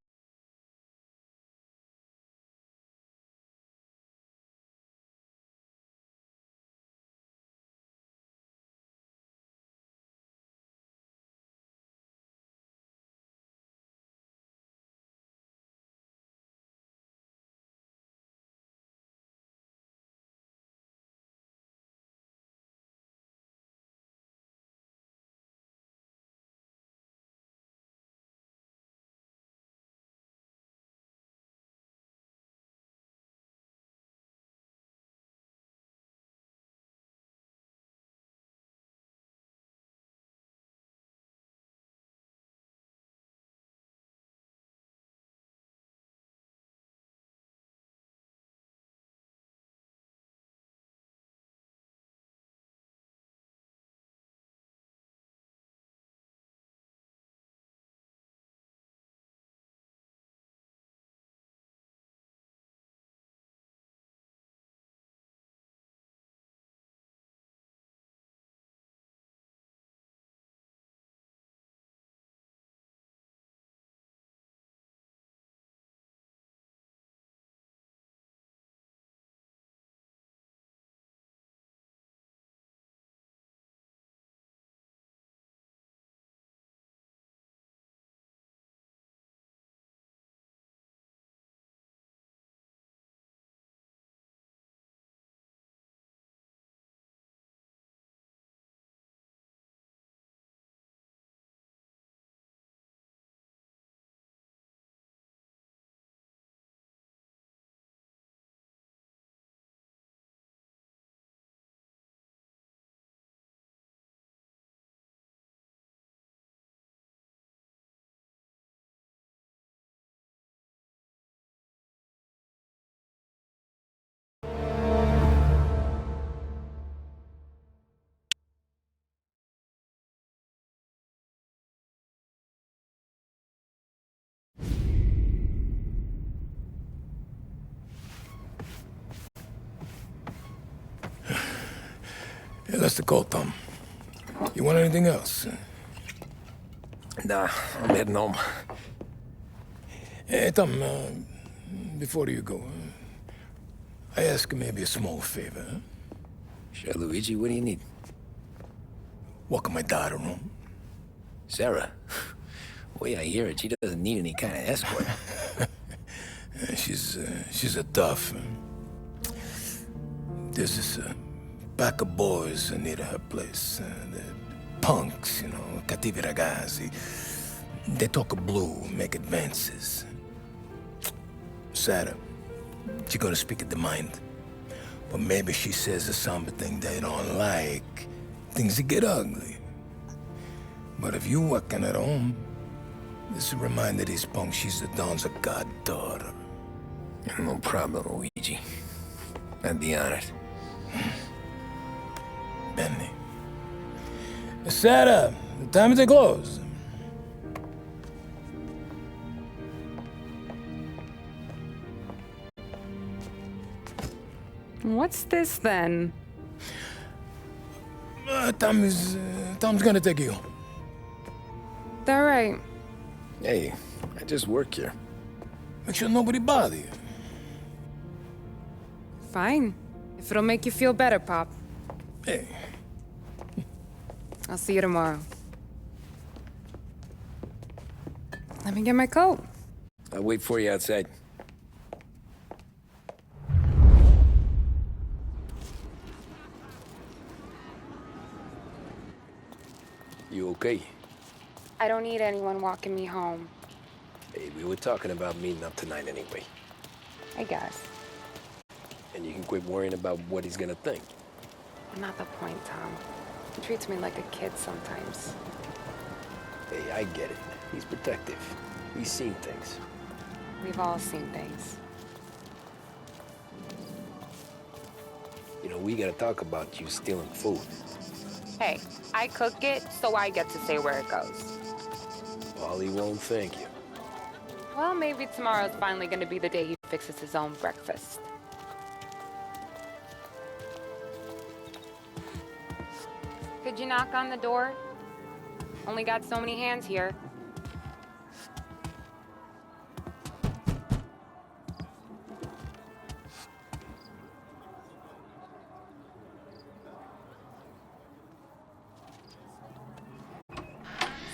Hey, that's the call, Tom. You want anything else? Nah, I'm heading home. Hey, Tom, before you go, I ask maybe a small favor. Huh? Sure, Luigi, what do you need? Walk my daughter home. Sarah? The way I hear it, she doesn't need any kind of escort. She's a tough. There's this pack of boys near her place. They're punks, you know, cattivi ragazzi. They talk blue, make advances. Sarah, she's gonna speak at the mind. But maybe she says something they don't like. Things get ugly. But if you walking at home, this is a reminder these punks she's the Don's goddaughter. No problem, Luigi. I'd be honored. Benny. Sarah, time to close. What's this then? Tom's gonna take you home. All right. Hey, I just work here. Make sure nobody bother you. Fine. If it'll make you feel better, Pop. Hey. I'll see you tomorrow. Let me get my coat. I'll wait for you outside. You okay? I don't need anyone walking me home. Hey, we were talking about meeting up tonight anyway. I guess. And you can quit worrying about what he's gonna think. Not the point, Tom. He treats me like a kid sometimes. Hey, I get it. He's protective. He's seen things. We've all seen things. You know, we gotta talk about you stealing food. Hey, I cook it, so I get to say where it goes. Wally won't thank you. Well, maybe tomorrow's finally gonna be the day he fixes his own breakfast. Could you knock on the door? Only got so many hands here.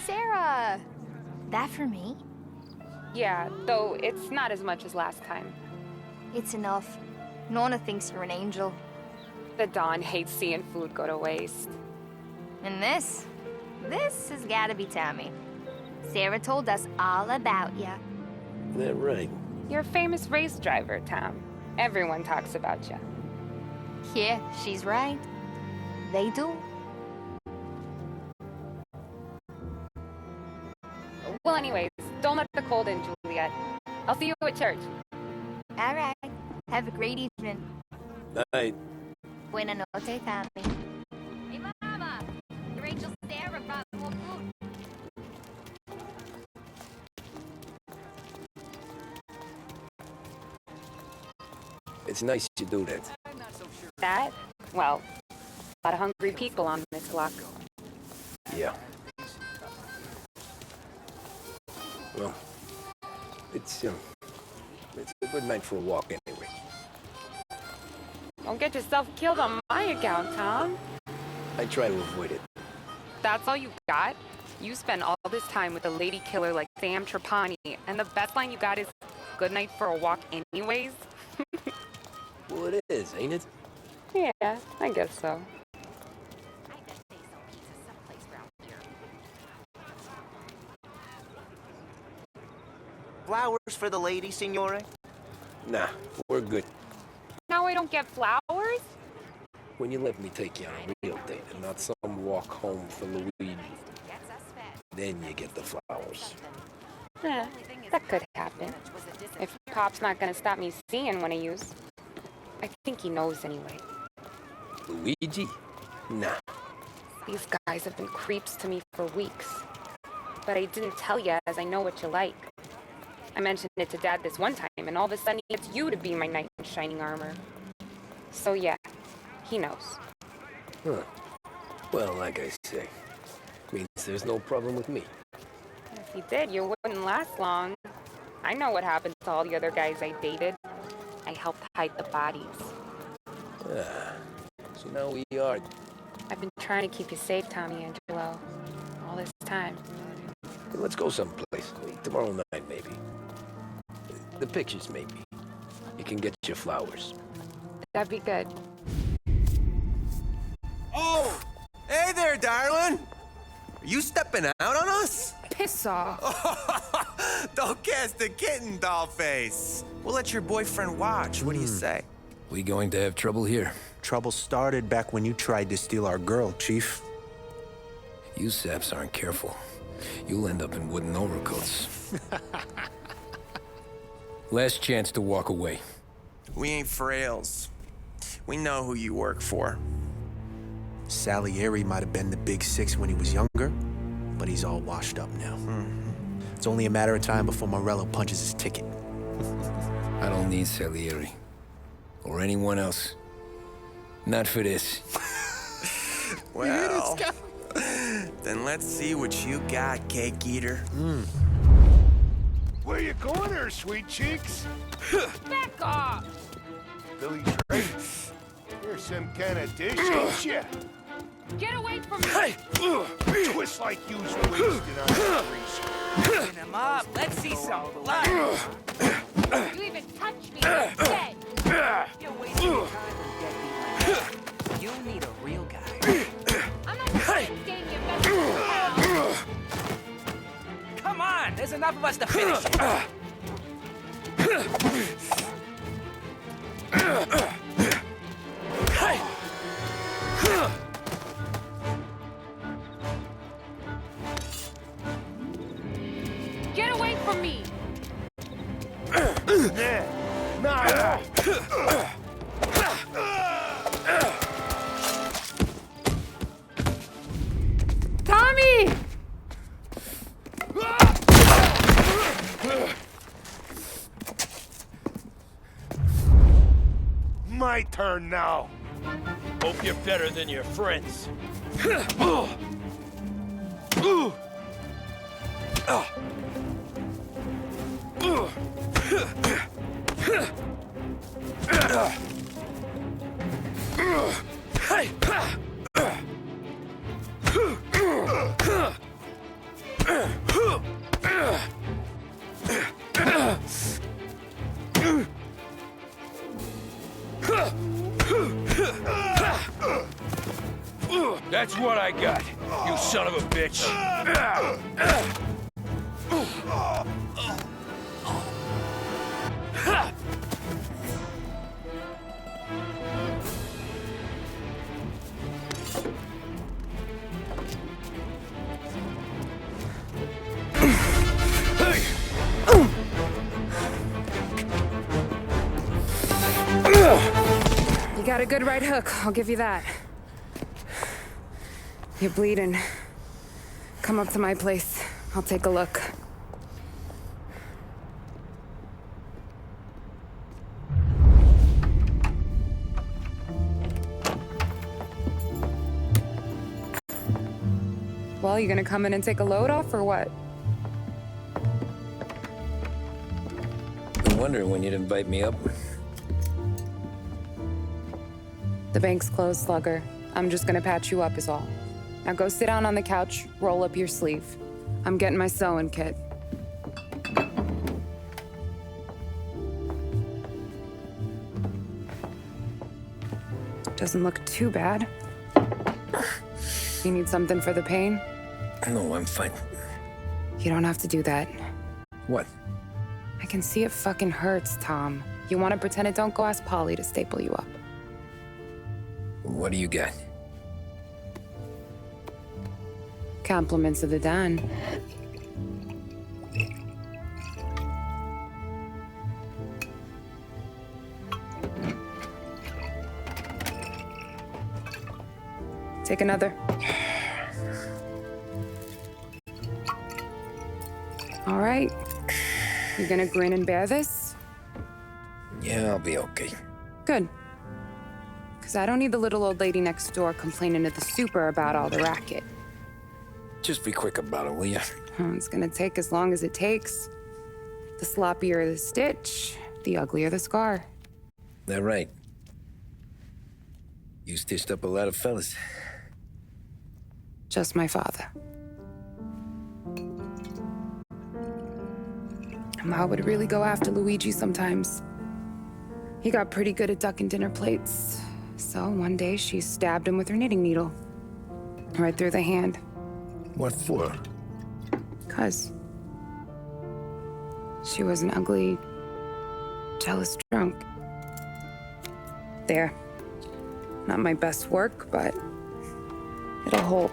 Sarah! That for me? Yeah, though it's not as much as last time. It's enough. Nona thinks you're an angel. The Don hates seeing food go to waste. And this has gotta be Tommy. Sarah told us all about ya. That right? You're a famous race driver, Tom. Everyone talks about you. Yeah, she's right. They do. Well, anyways, don't let the cold in, Juliet. I'll see you at church. All right. Have a great evening. Night. Buena noche, Tommy. Hey, Mama! Your angel Sarah brought more food. It's nice you do that. That? Well, a lot of hungry people on this block. Yeah. Well, it's a good night for a walk anyway. Don't get yourself killed on my account, Tom. I try to avoid it. That's all you got? You spend all this time with a lady killer like Sam Trapani, and the best line you got is, "Good night for a walk anyways"? Well, it is, ain't it? Yeah, I guess so. Flowers for the lady, signore? Nah, we're good. Now I don't get flowers? When you let me take you on a real date and not some walk home for Luigi, then you get the flowers. Yeah, that could happen. If Pop's not gonna stop me seeing one of yous. I think he knows anyway. Luigi? Nah. These guys have been creeps to me for weeks. But I didn't tell you, as I know what you like. I mentioned it to Dad this one time, and all of a sudden it's you to be my knight in shining armor. So yeah, he knows. Huh. Well, like I say, means there's no problem with me. If he did, you wouldn't last long. I know what happened to all the other guys I dated. I helped hide the bodies. Ah, so now we are... I've been trying to keep you safe, Tommy Angelo, all this time. Let's go someplace. Tomorrow night, maybe. The pictures, maybe. You can get your flowers. That'd be good. Oh! Hey there, darling! Are you stepping out on us? Piss off. Don't cast the kitten, dollface. We'll let your boyfriend watch. What do you say? We going to have trouble here? Trouble started back when you tried to steal our girl, Chief. You saps aren't careful. You'll end up in wooden overcoats. Last chance to walk away. We ain't frails. We know who you work for. Salieri might have been the big six when he was younger, but he's all washed up now. It's only a matter of time before Morello punches his ticket. I don't need Salieri. Or anyone else. Not for this. Well, then let's see what you got, cake eater. Where you going there, sweet cheeks? Back off! Billy Trey, you're some kind of dish, ain't ya? Get away from me! Twist like you's wasted on that grease. Picking him up. Let's see some blood. You even touch me, you're dead! You're wasting your time with a deadbeat like that. You need a real guy. I'm not playing this game, you better. Come on, there's enough of us to finish it. Get away from me! Tommy! My turn now. Hope you're better than your friends. That's what I got, you son of a bitch. You got a good right hook, I'll give you that. You're bleeding. Come up to my place. I'll take a look. Well, you gonna come in and take a load off, or what? Been wondering when you'd invite me up. The bank's closed, Slugger. I'm just gonna patch you up is all. Now go sit down on the couch, roll up your sleeve. I'm getting my sewing kit. Doesn't look too bad. You need something for the pain? No, I'm fine. You don't have to do that. What? I can see it fucking hurts, Tom. You want to pretend it don't? Go ask Polly to staple you up. What do you got? Compliments of the Don. Take another. All right. You gonna grin and bear this? Yeah, I'll be okay. Good. Because I don't need the little old lady next door complaining to the super about all the racket. Just be quick about it, will ya? It's gonna take as long as it takes. The sloppier the stitch, the uglier the scar. That right. You stitched up a lot of fellas. Just my father. Ma would really go after Luigi sometimes. He got pretty good at ducking dinner plates. So one day she stabbed him with her knitting needle. Right through the hand. What for? 'Cause she was an ugly, jealous drunk. There. Not my best work, but it'll hold.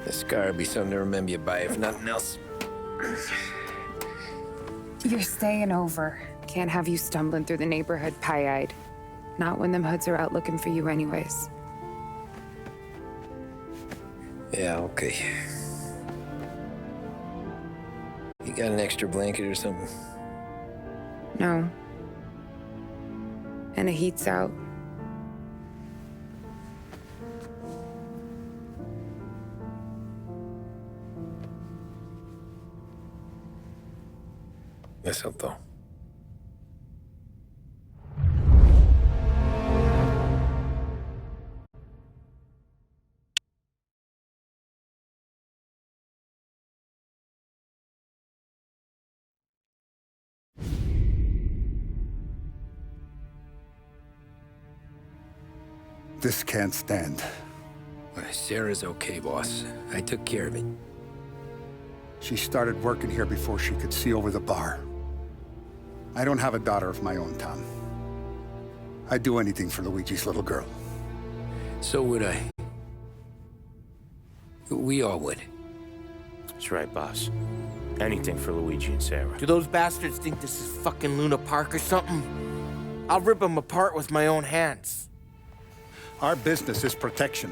The scar will be something to remember you by, if nothing else. You're staying over. Can't have you stumbling through the neighborhood pie-eyed. Not when them hoods are out looking for you anyways. Yeah, okay. You got an extra blanket or something? No. And the heat's out. Eso todo. This can't stand. Sarah's okay, boss. I took care of it. She started working here before she could see over the bar. I don't have a daughter of my own, Tom. I'd do anything for Luigi's little girl. So would I. We all would. That's right, boss. Anything for Luigi and Sarah. Do those bastards think this is fucking Luna Park or something? I'll rip them apart with my own hands. Our business is protection.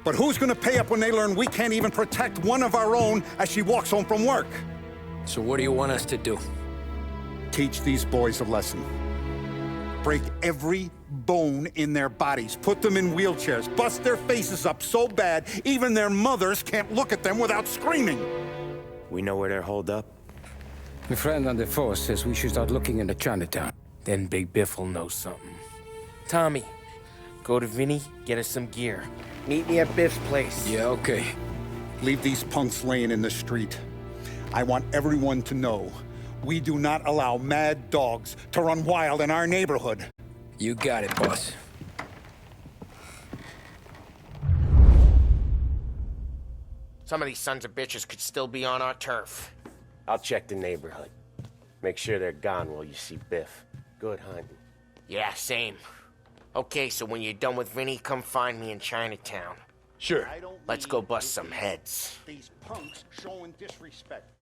But who's gonna pay up when they learn we can't even protect one of our own as she walks home from work? So what do you want us to do? Teach these boys a lesson. Break every bone in their bodies. Put them in wheelchairs. Bust their faces up so bad, even their mothers can't look at them without screaming. We know where they're holed up? My friend on the force says we should start looking into Chinatown. Then Big Biff will know something. Tommy, go to Vinny, get us some gear. Meet me at Biff's place. Yeah, okay. Leave these punks laying in the street. I want everyone to know we do not allow mad dogs to run wild in our neighborhood. You got it, boss. Some of these sons of bitches could still be on our turf. I'll check the neighborhood. Make sure they're gone while you see Biff. Good hunting. Yeah, same. Okay, so when you're done with Vinny, come find me in Chinatown. Sure. Let's go bust some heads. These punks showing disrespect.